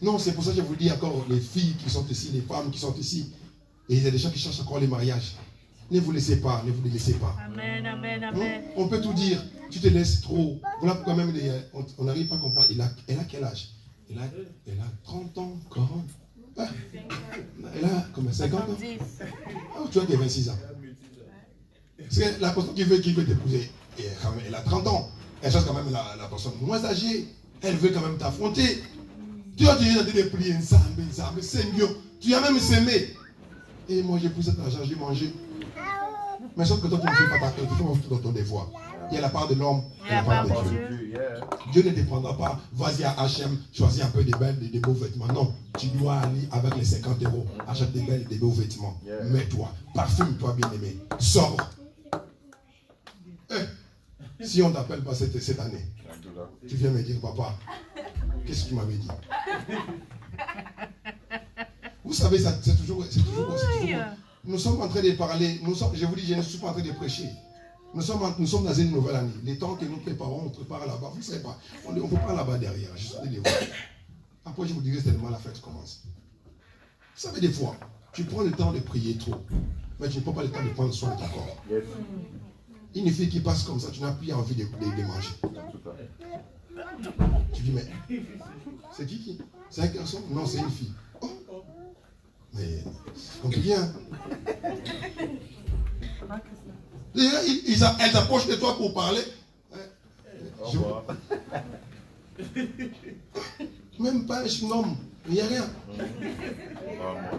Speaker 1: Non, c'est pour ça que je vous dis encore, les filles qui sont ici, les femmes qui sont ici, et il y a des gens qui cherchent encore les mariages. Ne vous laissez pas, ne vous les laissez pas.
Speaker 2: Amen, amen, amen.
Speaker 1: On peut tout dire. Tu te laisses trop. Voilà pourquoi même on n'arrive pas à comprendre. Elle a quel âge? Elle a 30 ans, 40. Elle a combien? 50 ans? Oh, tu vois qu'elle a 26 ans. Parce que la personne qui veut t'épouser, elle a 30 ans. Elle cherche quand même la personne moins âgée. Elle veut quand même t'affronter. Tu as déjà dit de prier ensemble, Seigneur. Tu as même semé. Et moi j'ai poussé cet argent, j'ai mangé. Mais sauf que toi tu ne fais pas ta cœur, tu fais dans ton devoir. Il y a la part de l'homme et la part de Dieu. Dieu ne te prendra pas. Vas-y à H&M, choisis un peu des beaux vêtements. Non, tu dois aller avec les 50 €. Achète des beaux vêtements. Mets-toi, parfume-toi bien aimé. Sors. Si on ne t'appelle pas cette année, tu viens me dire, papa, qu'est-ce que tu m'avais dit? Vous savez, c'est toujours. Nous sommes en train de parler. Je vous dis, je ne suis pas en train de prêcher. Nous sommes dans une nouvelle année. Les temps que nous préparons, on prépare là-bas. Vous ne savez pas. On ne prépare là-bas derrière. Je suis les voir. Après, je vous dirai tellement la fête commence. Vous savez, des fois, tu prends le temps de prier trop. Mais tu ne prends pas le temps de prendre soin de ton corps. Une fille qui passe comme ça, tu n'as plus envie de manger. Tu dis, mais c'est qui? C'est un garçon? Non, c'est une fille. Oh. Mais c'est compliqué, hein? Elle s'approche de toi pour parler. Même pas un chewing-gum. Il n'y a rien.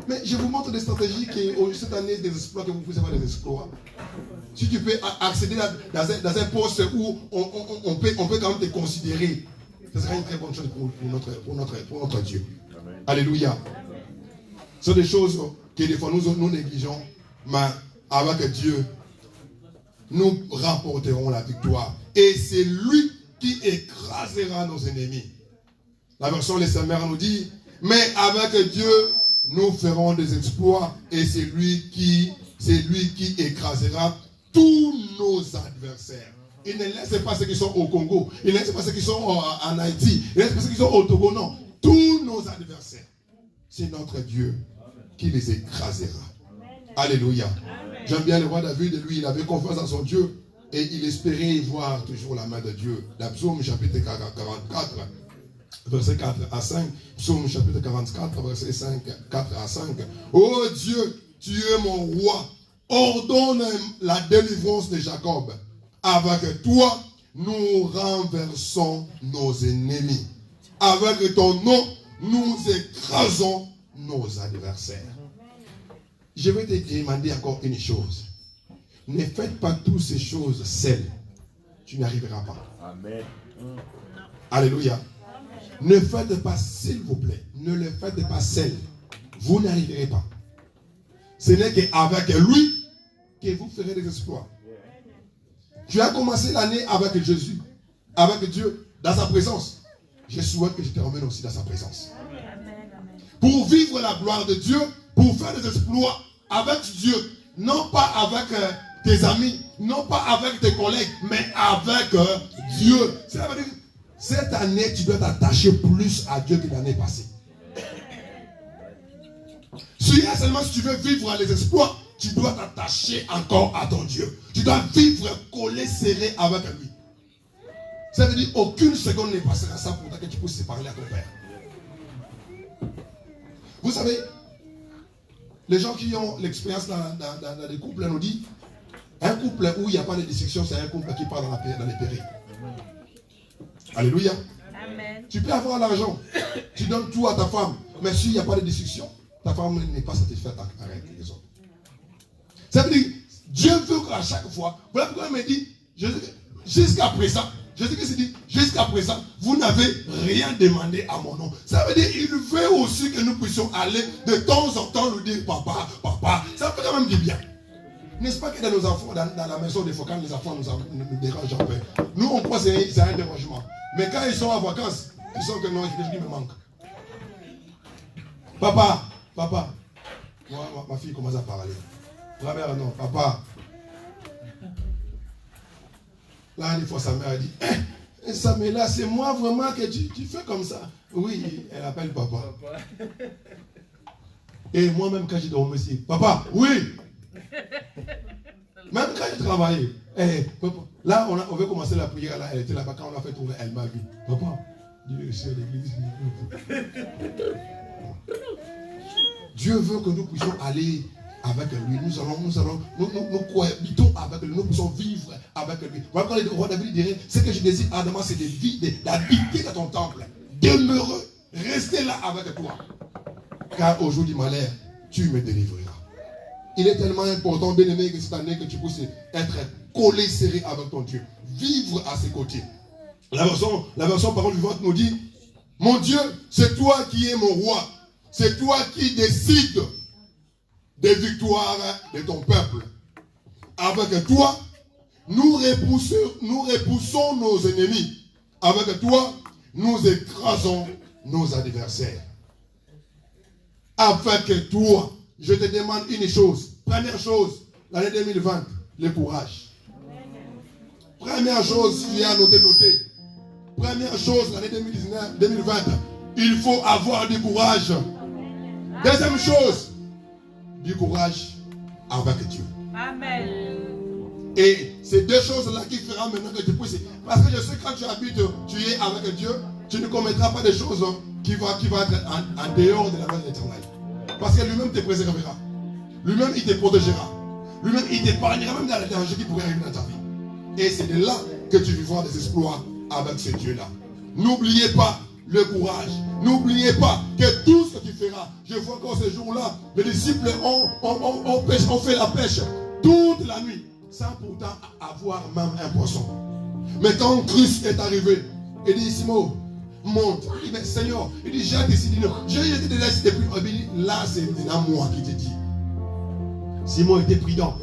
Speaker 1: Mais je vous montre des stratégies que cette année, des exploits que vous pouvez faire des exploits. Si tu peux accéder dans un poste où on peut quand même te considérer, ce sera une très bonne chose pour notre Dieu. Amen. Alléluia. Ce sont des choses que des fois nous négligeons, mais avec Dieu, nous remporterons la victoire. Et c'est lui qui écrasera nos ennemis. La version Les Saints-Mères nous dit, mais avec Dieu, nous ferons des exploits et c'est lui qui écrasera tous nos adversaires. Il ne laisse pas ceux qui sont au Congo, il ne laisse pas ceux qui sont en Haïti, il ne laisse pas ceux qui sont au Togo, non. Tous nos adversaires, c'est notre Dieu qui les écrasera. Alléluia. J'aime bien le roi David, lui, il avait confiance en son Dieu et il espérait voir toujours la main de Dieu. La Psaume chapitre 44, verset 4 à 5. Psaume chapitre 44, verset 4 à 5. Oh Dieu, tu es mon roi. Ordonne la délivrance de Jacob. Avec toi, nous renversons nos ennemis. Avec ton nom, nous écrasons nos adversaires. Je vais te demander encore une chose. Ne faites pas toutes ces choses seules. Tu n'y arriveras pas. Amen. Alléluia. Ne faites pas, s'il vous plaît, ne le faites pas seul. Vous n'arriverez pas. Ce n'est qu'avec lui que vous ferez des exploits. Tu as commencé l'année avec Jésus, avec Dieu, dans sa présence. Je souhaite que je te ramène aussi dans sa présence. Pour vivre la gloire de Dieu, pour faire des exploits avec Dieu, non pas avec tes amis, non pas avec tes collègues, mais avec Dieu. C'est-à-dire, cette année, tu dois t'attacher plus à Dieu que l'année passée. Seulement si tu veux vivre les exploits, tu dois t'attacher encore à ton Dieu. Tu dois vivre collé, serré avec lui. Ça veut dire aucune seconde ne passera ça pour que tu puisses parler à ton Père. Vous savez, les gens qui ont l'expérience dans les couples nous disent, un couple où il n'y a pas de discussion, c'est un couple qui part dans les périls. Alléluia.
Speaker 2: Amen.
Speaker 1: Tu peux avoir l'argent, tu donnes tout à ta femme, mais s'il n'y a pas de discussion, ta femme n'est pas satisfaite avec les autres. Ça veut dire, Dieu veut qu'à chaque fois, voilà pourquoi il me dit, jusqu'à présent, Jésus-Christ dit, jusqu'à présent, vous n'avez rien demandé à mon nom. Ça veut dire, il veut aussi que nous puissions aller de temps en temps nous dire, papa, papa. Ça peut quand même dire bien. N'est-ce pas que dans nos enfants, dans la maison des fois, quand les enfants nous dérangent un peu, nous on croit que c'est un dérangement. Mais quand ils sont en vacances, ils sont que non, je me manque. Papa, papa. Moi, ma fille commence à parler. La mère, non, papa. Là, des fois, sa mère dit, ça, mais là, c'est moi vraiment que tu fais comme ça. Oui, elle appelle papa. Et moi-même, quand je dormais ici, papa, oui. Même quand je travaillais, papa. Là, on veut commencer la prière, là, elle était là-bas. Quand on l'a fait tourner, elle m'a vu. Papa, Dieu est sur l'église. Dieu veut que nous puissions aller avec lui. Nous cohabitons avec lui. Nous puissions vivre avec lui. Voilà quand le roi David dirait, ce que je désire ardemment, c'est d'habiter dans ton temple. Demeureux, rester là avec toi. Car au jour du malheur, tu me délivreras. Il est tellement important, bien aimé, que cette année, que tu puisses être collé, serré avec ton Dieu. Vivre à ses côtés. La version parole vivante nous dit, mon Dieu, c'est toi qui es mon roi. C'est toi qui décides des victoires de ton peuple. Avec toi, nous repoussons nos ennemis. Avec toi, nous écrasons nos adversaires. Avec toi, je te demande une chose. Première chose, l'année 2020, le courage. Première chose, tu as noté. Première chose, l'année 2020, il faut avoir du courage. Deuxième chose, du courage avec Dieu.
Speaker 2: Amen.
Speaker 1: Et ces deux choses-là qui feront maintenant que tu puisses. Parce que je sais que quand tu habites, tu es avec Dieu, tu ne commettras pas des choses qui vont être en dehors de la loi de l'Éternel. Parce que lui-même te préservera. Lui-même il te protégera. Lui-même il t'épargnera même dans les dangers qui pourraient arriver dans ta vie. Et c'est de là que tu vivras des exploits avec ce Dieu-là. N'oubliez pas le courage. N'oubliez pas que tout ce que tu feras, je vois qu'en ce jour-là, les disciples ont fait la pêche toute la nuit, sans pourtant avoir même un poisson. Mais quand Christ est arrivé, il dit, Simon, monte. Il dit, mais Seigneur, il dit, j'ai décidé, non. J'ai été de l'Est depuis, il dit, là c'est maintenant moi qui te dis. Simon était prudent.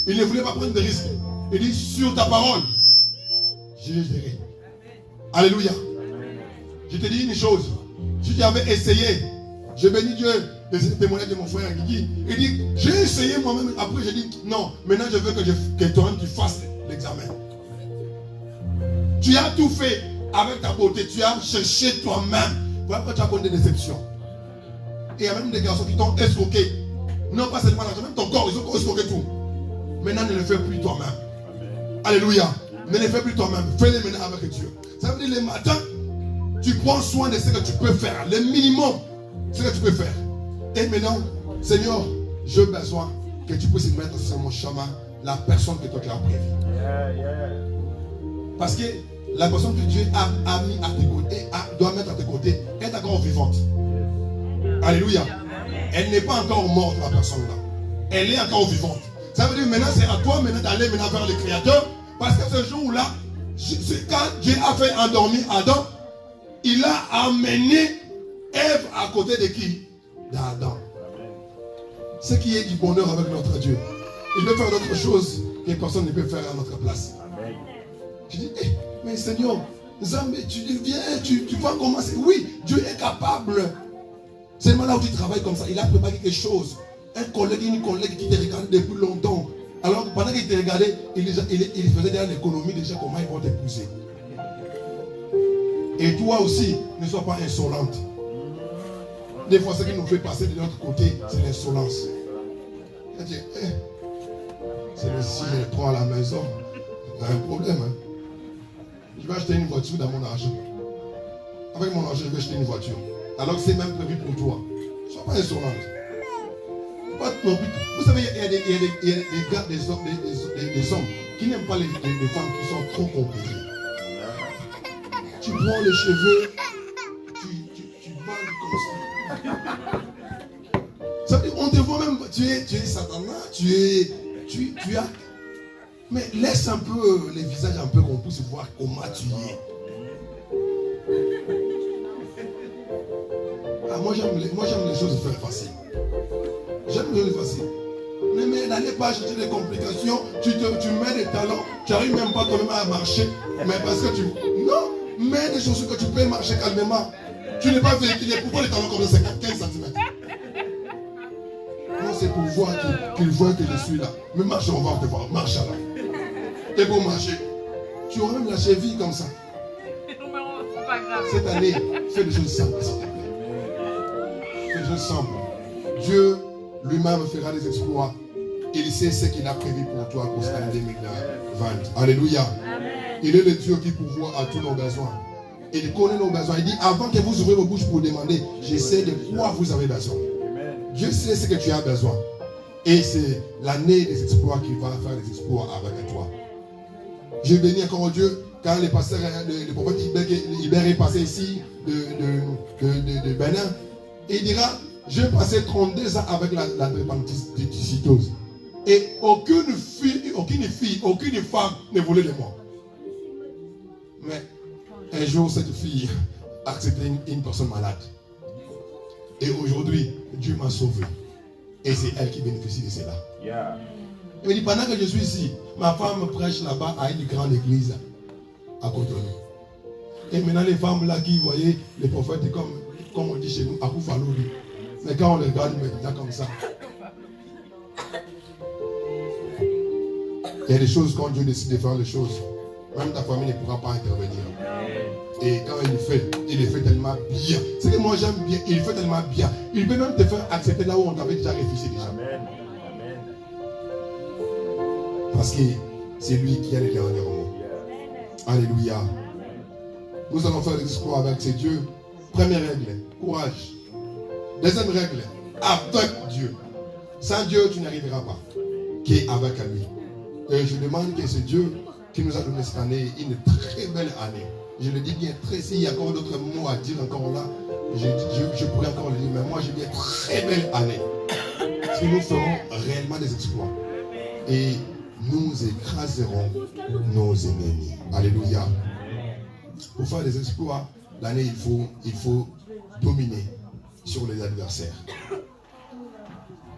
Speaker 1: Il ne voulait pas prendre de risques. Il dit, sur ta parole, je gérerai. Alléluia. Je te dis une chose. Si tu avais essayé, je bénis Dieu de ce témoignage de mon frère Guigui. Il dit, j'ai essayé moi-même. Après, je dis, non, maintenant je veux que toi-même tu fasses l'examen. Tu as tout fait avec ta beauté. Tu as cherché toi-même. Voilà pourquoi tu as connu des déceptions. Et il y a même des garçons qui t'ont escroqué. Non pas seulement l'argent, même ton corps, ils ont escroqué tout. Maintenant, ne le fais plus toi-même. Alléluia. Ne le fais plus toi-même. Fais-le maintenant avec Dieu. Ça veut dire le matin, tu prends soin de ce que tu peux faire. Le minimum, ce que tu peux faire. Et maintenant, Seigneur, j'ai besoin que tu puisses mettre sur mon chemin la personne que toi tu as prévue. Parce que la personne que Dieu a mis à tes côtés, doit mettre à tes côtés, est encore vivante. Alléluia. Elle n'est pas encore morte, la personne-là. Elle est encore vivante. Ça veut dire maintenant, c'est à toi maintenant d'aller maintenant vers le Créateur. Parce que ce jour-là, quand Dieu a fait endormir Adam, il a amené Ève à côté de qui? D'Adam. Ce qui est du bonheur avec notre Dieu. Il veut faire d'autres choses que personne ne peut faire à notre place. Je dis, mais Seigneur, Zambé, tu viens, tu vas commencer. Oui, Dieu est capable. Seulement là où tu travailles comme ça, il a préparé quelque chose. Un collègue, une collègue qui te regarde depuis longtemps. Alors pendant qu'il te regardait, il faisait déjà l'économie déjà comment ils vont t'épouser. Et toi aussi, ne sois pas insolente. Des fois, ce qui nous fait passer de l'autre côté, c'est l'insolence. C'est le si je le prends à la maison, il y a un problème. Hein. Je vais acheter une voiture dans mon argent. Avec mon argent, je vais acheter une voiture. Alors que c'est même prévu pour toi. Ne sois pas insolente. Vous savez, il y a des gars, des hommes qui n'aiment pas les femmes qui sont trop compliquées. Tu prends les cheveux, tu bandes comme ça. Ça veut dire, on te voit même, tu es Satanas, tu as. Mais laisse un peu les visages un peu qu'on puisse voir comment tu es. Ah, moi j'aime les choses faciles. J'aime les choses faciles. Mais n'allez pas chercher des complications, tu mets des talents, tu n'arrives même pas toi-même à marcher. Mais parce que tu. Non, mets des choses que tu peux marcher calmement. Tu n'es pas véhiculé. Pourquoi les talons comme ça, 15 cm? Non, c'est pour voir qu'il voit que je suis là. Mais marche, on va te voir. Marche là. Et pour marcher, tu auras même la cheville comme ça. Cette année, fais des choses simples, s'il te plaît. Fais des choses simples. Dieu lui-même fera des exploits. Il sait ce qu'il a prévu pour toi pour cette année 2020. Alléluia. Amen. Il est le Dieu qui pourvoit à tous nos besoins. Il connaît nos besoins. Il dit, avant que vous ouvrez vos bouches pour demander, je sais de quoi vous avez besoin. Amen. Dieu sait ce que tu as besoin. Et c'est l'année des exploits qu'il va faire des exploits avec toi. Je bénis encore Dieu quand le pasteur, le prophète Hubert est passé ici de Bénin. Il dira, j'ai passé 32 ans avec la drépanocytose. Et aucune fille, aucune femme ne voulait de moi. Mais un jour, cette fille a accepté une personne malade. Et aujourd'hui, Dieu m'a sauvé. Et c'est elle qui bénéficie de cela. Yeah. Il me dit, pendant que je suis ici, ma femme prêche là-bas à une grande église à Cotonou. Et maintenant, les femmes là qui voyaient les prophètes, comme on dit chez nous, à Koufalouri. Mais quand on les regarde maintenant comme ça, il y a des choses, quand Dieu décide de faire les choses, même ta famille ne pourra pas intervenir. Et quand il le fait tellement bien. C'est que moi j'aime bien, il fait tellement bien. Il peut même te faire accepter là où on t'avait déjà refusé déjà. Amen. Amen. Parce que c'est lui qui a le dernier mot. Alléluia. Nous allons faire des exploits avec ces dieux. Première règle, courage. Deuxième règle, avec Dieu. Sans Dieu, tu n'arriveras pas. Qui est avec lui. Et je demande que ce Dieu qui nous a donné cette année, une très belle année. Je le dis bien très, s'il y a encore d'autres mots à dire encore là, je pourrais encore le dire, mais moi je dis une très belle année. Parce que nous ferons réellement des exploits. Et nous écraserons nos ennemis. Alléluia. Pour faire des exploits, l'année, il faut dominer sur les adversaires.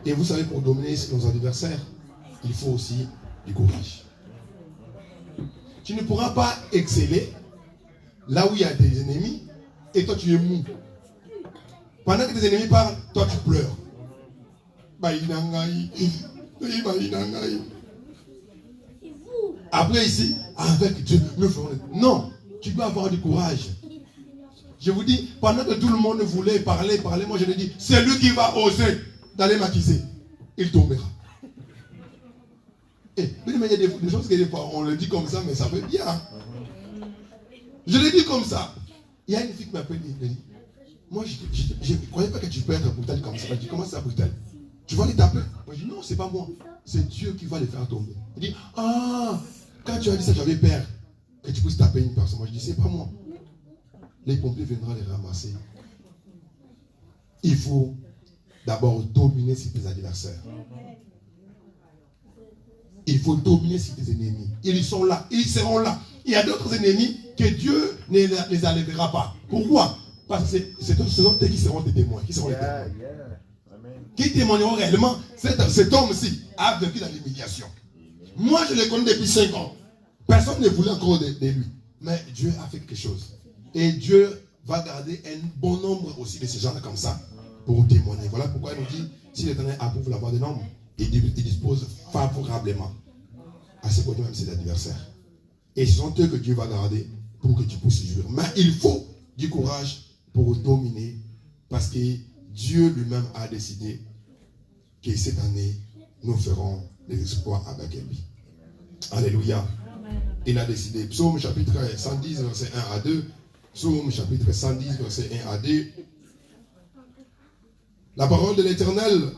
Speaker 1: Et vous savez, pour dominer sur nos adversaires, il faut aussi du courage. Tu ne pourras pas exceller là où il y a des ennemis et toi tu es mou. Pendant que tes ennemis parlent, toi tu pleures. Après ici, avec Dieu, nous ferons. Non, tu dois avoir du courage. Je vous dis, pendant que tout le monde voulait parler, moi je lui dis, c'est lui qui va oser d'aller m'accuser. Il tombera. Mais il y a des choses que des fois on le dit comme ça, mais ça fait bien. Je le dis comme ça. Il y a une fille qui m'appelle, elle dit, moi je ne croyais pas que tu peux être brutal comme ça. Je dis, comment ça brutal? Tu vas les taper? Moi je dis, non, c'est pas moi. C'est Dieu qui va les faire tomber. Elle dit, ah, quand tu as dit ça, j'avais peur que tu puisses taper une personne. Moi je dis, c'est pas moi. Les pompiers viendront les ramasser. Il faut d'abord dominer sur tes adversaires. Il faut dominer sur tes ennemis. Ils sont là, ils seront là. Il y a d'autres ennemis que Dieu ne les enlèvera pas. Pourquoi? Parce que ce sont eux qui seront tes témoins. Qui seront les témoins. Qui témoigneront réellement. Cet homme-ci a vécu dans l'humiliation. Moi, je le connais depuis 5 ans. Personne ne voulait encore de lui. Mais Dieu a fait quelque chose. Et Dieu va garder un bon nombre aussi de ces gens-là comme ça pour témoigner. Voilà pourquoi il nous dit, si l'Éternel approuve la voix d'un homme, il dispose favorablement à ce côté même ses adversaires. Et ce sont eux que Dieu va garder pour que tu puisses jouir. Mais il faut du courage pour dominer, parce que Dieu lui-même a décidé que cette année, nous ferons des exploits avec lui. Alléluia. Il a décidé. Psaume chapitre 110, verset 1 à 2. Psaume chapitre 110, verset 1 à 2. La parole de l'Éternel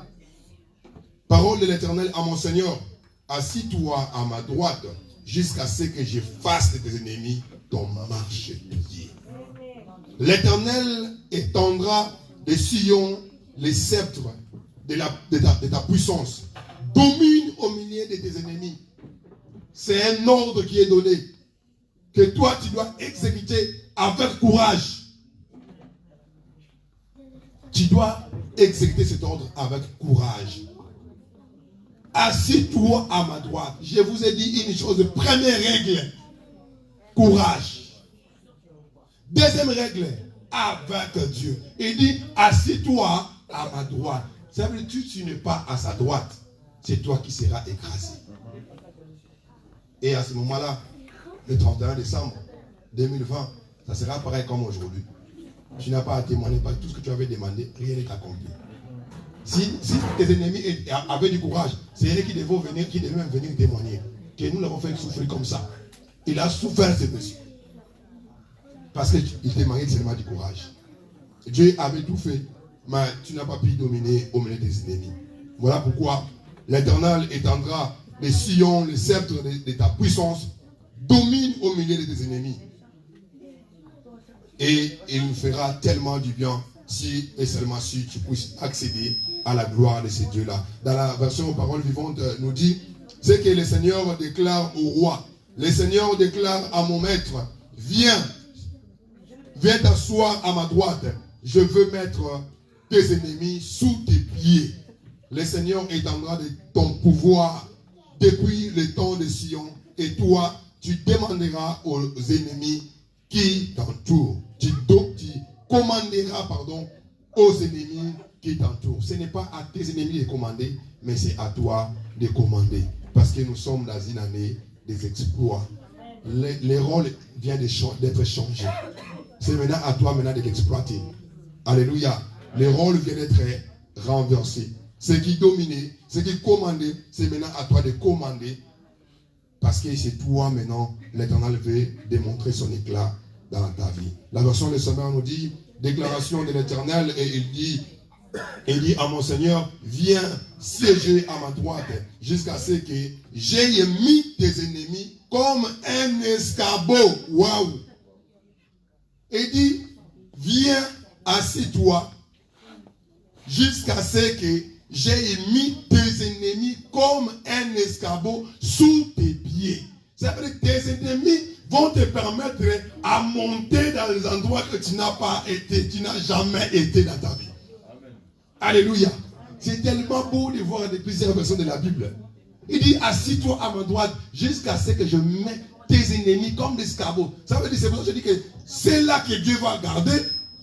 Speaker 1: à mon Seigneur, assis-toi à ma droite jusqu'à ce que je fasse de tes ennemis ton marchepied. L'Éternel étendra des sillons les sceptres de ta puissance. Domine au milieu de tes ennemis. C'est un ordre qui est donné, que toi tu dois exécuter avec courage. Tu dois exécuter cet ordre avec courage. Assis-toi à ma droite. Je vous ai dit une chose, première règle, courage. Deuxième règle, avec Dieu. Il dit, assis-toi à ma droite. Ça veut dire que tu n'es pas à sa droite, c'est toi qui seras écrasé. Et à ce moment-là, le 31 décembre 2020, ça sera pareil comme aujourd'hui. Tu n'as pas à témoigner parce que tout ce que tu avais demandé, rien n'est accompli. Si tes ennemis avaient du courage, c'est eux qui devaient même venir témoigner. Que nous l'avons fait souffrir comme ça. Il a souffert, ce monsieur. Parce qu'il témoignait seulement du courage. Dieu avait tout fait, mais tu n'as pas pu dominer au milieu des ennemis. Voilà pourquoi l'Éternel étendra les sillons, les sceptres de ta puissance, domine au milieu de tes ennemis. Et il nous fera tellement du bien si et seulement si tu puisses accéder à la gloire de ces dieux-là. Dans la version Parole Vivante, nous dit, c'est que le Seigneur déclare au roi, le Seigneur déclare à mon maître, viens t'asseoir à ma droite, je veux mettre tes ennemis sous tes pieds. Le Seigneur étendra de ton pouvoir depuis le temps de Sion, et toi, tu demanderas aux ennemis qui t'entourent. Tu commanderas, aux ennemis qui t'entourent. Ce n'est pas à tes ennemis de commander, mais c'est à toi de commander. Parce que nous sommes dans une année des exploits. Les rôles viennent d'être changés. C'est maintenant à toi de l'exploiter. Alléluia. Les rôles viennent d'être renversés. Ce qui dominait, ce qui commandait, c'est maintenant à toi de commander. Parce que c'est toi maintenant, l'Éternel veut démontrer son éclat dans ta vie. La version de Sommeur nous dit, déclaration de l'Éternel, et il dit à mon Seigneur, viens siéger à ma droite, jusqu'à ce que j'aie mis tes ennemis comme un escabeau. Waouh! Il dit, viens, assis-toi, jusqu'à ce que j'ai mis tes ennemis comme un escabeau sous tes pieds. Ça veut dire que tes ennemis vont te permettre à monter dans les endroits que tu n'as pas été, tu n'as jamais été dans ta vie. Amen. Alléluia. C'est tellement beau de voir plusieurs versions de la Bible. Il dit, assis-toi à ma droite jusqu'à ce que je mette tes ennemis comme des escabeaux. Ça veut dire, c'est pour ça que je dis que c'est là que Dieu va garder.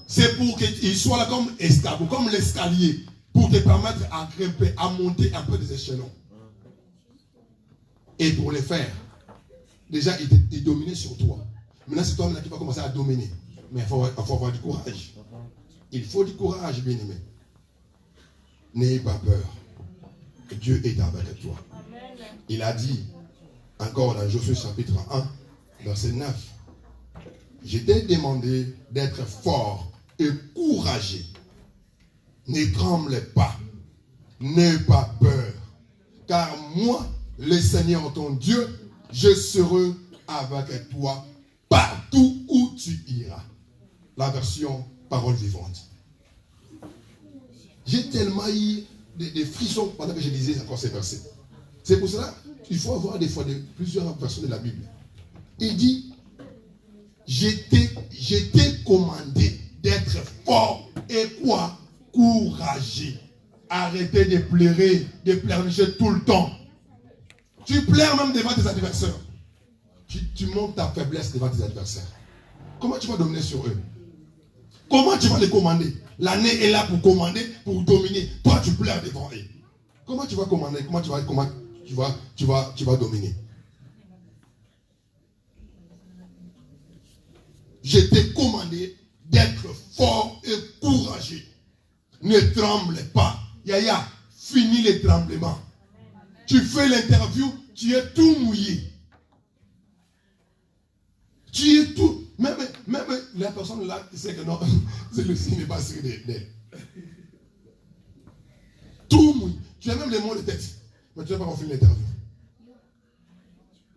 Speaker 1: C'est pour qu'ils soient là comme escabeaux, comme l'escalier. Pour te permettre à grimper, à monter un peu des échelons. Et pour le faire, déjà, il dominait sur toi. Maintenant, c'est toi qui va commencer à dominer. Mais il faut avoir du courage. Il faut du courage, bien-aimé. N'ayez pas peur. Dieu est avec toi. Il a dit, encore dans Josué chapitre 1, verset 9, je t'ai demandé d'être fort et courageux. Ne tremble pas, n'aie pas peur, car moi, le Seigneur ton Dieu, je serai avec toi partout où tu iras. La version Parole Vivante. J'ai tellement eu des frissons pendant que je lisais encore ces versets. C'est pour cela qu'il faut avoir des fois plusieurs versions de la Bible. Il dit, je t'ai commandé d'être fort et quoi? Courageux. Arrêtez de pleurer, de pleurnicher tout le temps. Tu pleures même devant tes adversaires. Tu montres ta faiblesse devant tes adversaires. Comment tu vas dominer sur eux? Comment tu vas les commander? L'année est là pour commander, pour dominer. Toi, tu pleures devant eux. Comment tu vas commander? Comment tu vas dominer? Je t'ai commandé d'être fort et courageux. Ne tremble pas. Yaya, finis les tremblements. Tu fais l'interview, tu es tout mouillé. Tu es tout. Même la personne là qui sait que non, c'est le signe n'est pas sûr d'elle. Tout mouillé. Tu as même les mots de tête. Mais tu n'as pas fini l'interview.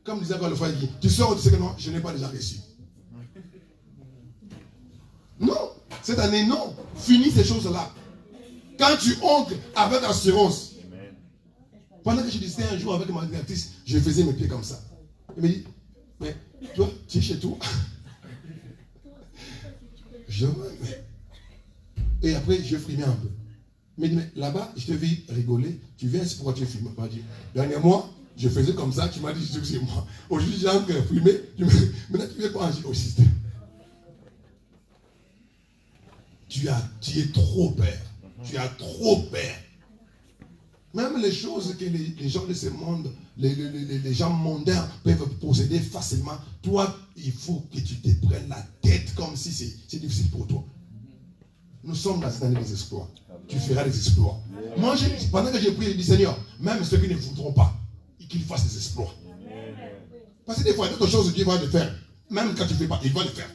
Speaker 1: Comme disait encore le frère, tu sors, tu sais que non, je n'ai pas déjà reçu. Non, cette année, non. Finis ces choses-là. Quand tu entres avec assurance. Pendant que je disais un jour avec ma directrice, je faisais mes pieds comme ça. Elle me dit, mais toi, tu es chez toi. Je dis, mais. Et après, je filmais un peu. Elle me dit, mais là-bas, je te vis rigoler. Tu viens, c'est pourquoi tu filmes. Elle m'a dit, dernier mois, je faisais comme ça, tu m'as dit, je suis chez moi. Aujourd'hui, j'ai encore filmé. Maintenant, tu viens quoi au système. Tu es trop père. Tu as trop peur. Même les choses que les gens de ce monde, les gens mondains peuvent posséder facilement, toi, il faut que tu te prennes la tête comme si c'est difficile pour toi. Nous sommes dans cette année des exploits. Tu feras des exploits. Moi, pendant que j'ai prié, j'ai dit, Seigneur, même ceux qui ne voudront pas, qu'ils fassent des exploits. Parce que des fois, il y a d'autres choses que Dieu va le faire. Même quand tu ne fais pas, il va le faire.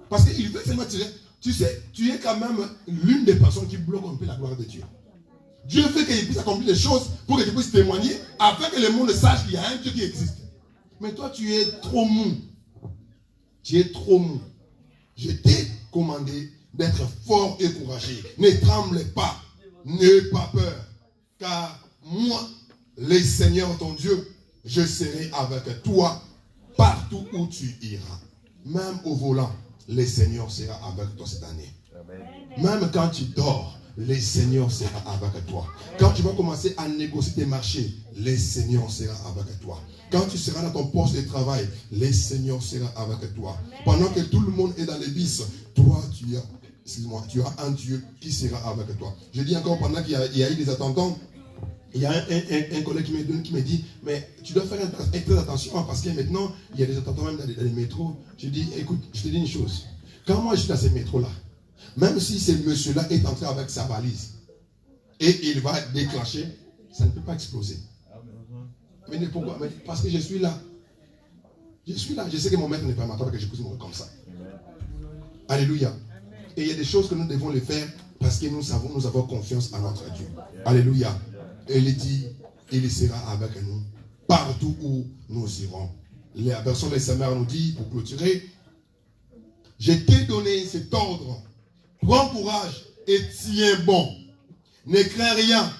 Speaker 1: Parce qu'il veut seulement tirer. Tu sais, tu es quand même l'une des personnes qui bloque un peu la gloire de Dieu. Dieu fait qu'il puisse accomplir des choses pour que tu puisses témoigner afin que le monde sache qu'il y a un Dieu qui existe. Mais toi, tu es trop mou. Tu es trop mou. Je t'ai commandé d'être fort et courageux. Ne tremble pas. N'aie pas peur. Car moi, le Seigneur ton Dieu, je serai avec toi partout où tu iras. Même au volant, le Seigneur sera avec toi cette année. Amen. Même quand tu dors, le Seigneur sera avec toi. Quand tu vas commencer à négocier tes marchés, le Seigneur sera avec toi. Quand tu seras dans ton poste de travail, le Seigneur sera avec toi. Pendant que tout le monde est dans les bis, toi, tu as un Dieu qui sera avec toi. Je dis encore, pendant qu'il y a eu des attendants, il y a un collègue qui me dit, mais tu dois faire très attention parce que maintenant, il y a des attendants même dans les métros. Je dis, écoute, je te dis une chose. Quand moi je suis dans ces métros-là, même si ce monsieur-là est entré avec sa valise et il va déclencher, ça ne peut pas exploser. Mais pourquoi? Mais parce que je suis là. Je suis là. Je sais que mon maître n'est pas m'attendre que je puisse mourir comme ça. Alléluia. Et il y a des choses que nous devons les faire parce que nous avons confiance en notre Dieu. Alléluia. Et il dit, il sera avec nous partout où nous irons. La version de sa mère nous dit, pour clôturer, je t'ai donné cet ordre. Prends courage et tiens bon. Ne crains rien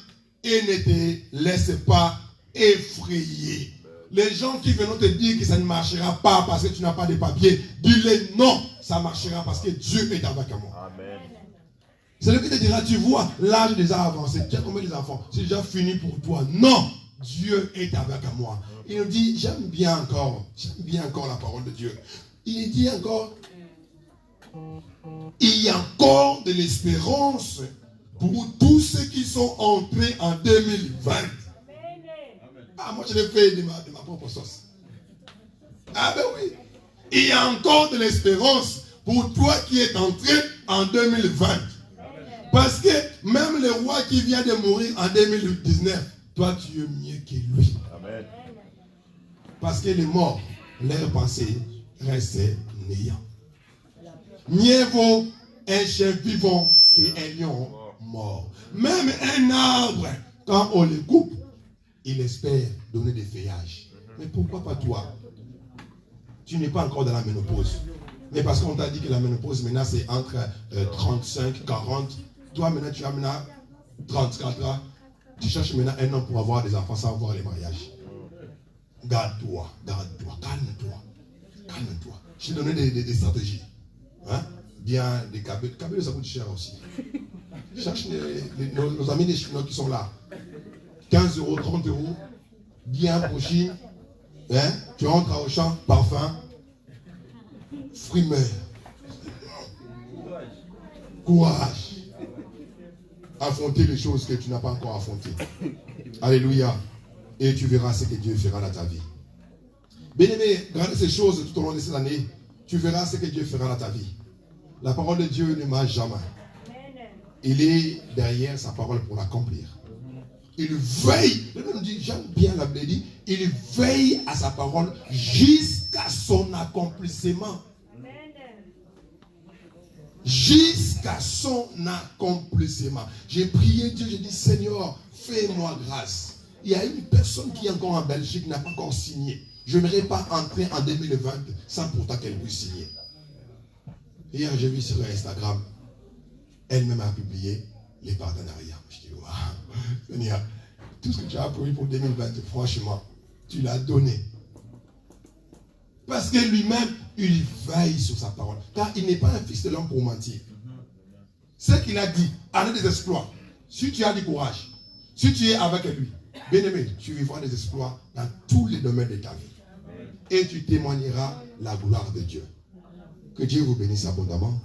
Speaker 1: et ne te laisse pas effrayer. Les gens qui viennent te dire que ça ne marchera pas parce que tu n'as pas de papiers, dis-les non, ça marchera parce que Dieu est avec moi. Amen. C'est le qui te dira, tu vois, l'âge est déjà avancé. Tu as combien des enfants? C'est déjà fini pour toi. Non, Dieu est avec moi. Il nous dit, j'aime bien encore la parole de Dieu. Il dit encore, il y a encore de l'espérance pour tous ceux qui sont entrés en 2020. Ah, moi je l'ai fait de ma propre sauce. Ah ben oui. Il y a encore de l'espérance pour toi qui es entré en 2020. Parce que même le roi qui vient de mourir en 2019, toi tu es mieux que lui. Amen. Parce que les morts, leurs pensées restaient néant. Mieux vaut un chien vivant qu'un lion mort. Même un arbre, quand on le coupe, il espère donner des feuillages. Mais pourquoi pas toi? Tu n'es pas encore dans la ménopause. Mais parce qu'on t'a dit que la ménopause, maintenant, c'est entre 35, 40. Toi, maintenant, tu as maintenant 34 ans. Tu cherches maintenant un homme pour avoir des enfants sans avoir les mariages. Garde-toi, calme-toi. Calme-toi. Je t'ai donné des stratégies. Hein? Bien, des cabines. Les cabines, ça coûte cher aussi. Cherche nos amis des Chinois qui sont là. 15 €, 30 €. Bien prochain. Hein? Tu rentres au champ, parfum. Frimeur. Courage. Affronter les choses que tu n'as pas encore affrontées. Alléluia. Et tu verras ce que Dieu fera dans ta vie. Bien-aimé, regardez ces choses tout au long de cette année. Tu verras ce que Dieu fera dans ta vie. La parole de Dieu ne marche jamais. il est derrière sa parole pour l'accomplir. Il veille, j'aime bien la Bible, dit, il veille à sa parole jusqu'à son accomplissement. Jusqu'à son accomplissement. J'ai prié Dieu, j'ai dit Seigneur, fais-moi grâce. Il y a une personne qui est encore en Belgique, qui n'a pas encore signé. Je n'aimerais pas entrer en 2020 sans pourtant qu'elle puisse signer. Hier, j'ai vu sur Instagram, elle-même a publié les partenariats. Je dis, waouh, Seigneur, tout ce que tu as prévu pour 2020, franchement, tu l'as donné. Parce que lui-même, il veille sur sa parole. Car il n'est pas un fils de l'homme pour mentir. Ce qu'il a dit, année des exploits. Si tu as du courage, si tu es avec lui, bien aimé, tu vivras des exploits dans tous les domaines de ta vie. Et tu témoigneras la gloire de Dieu. Que Dieu vous bénisse abondamment.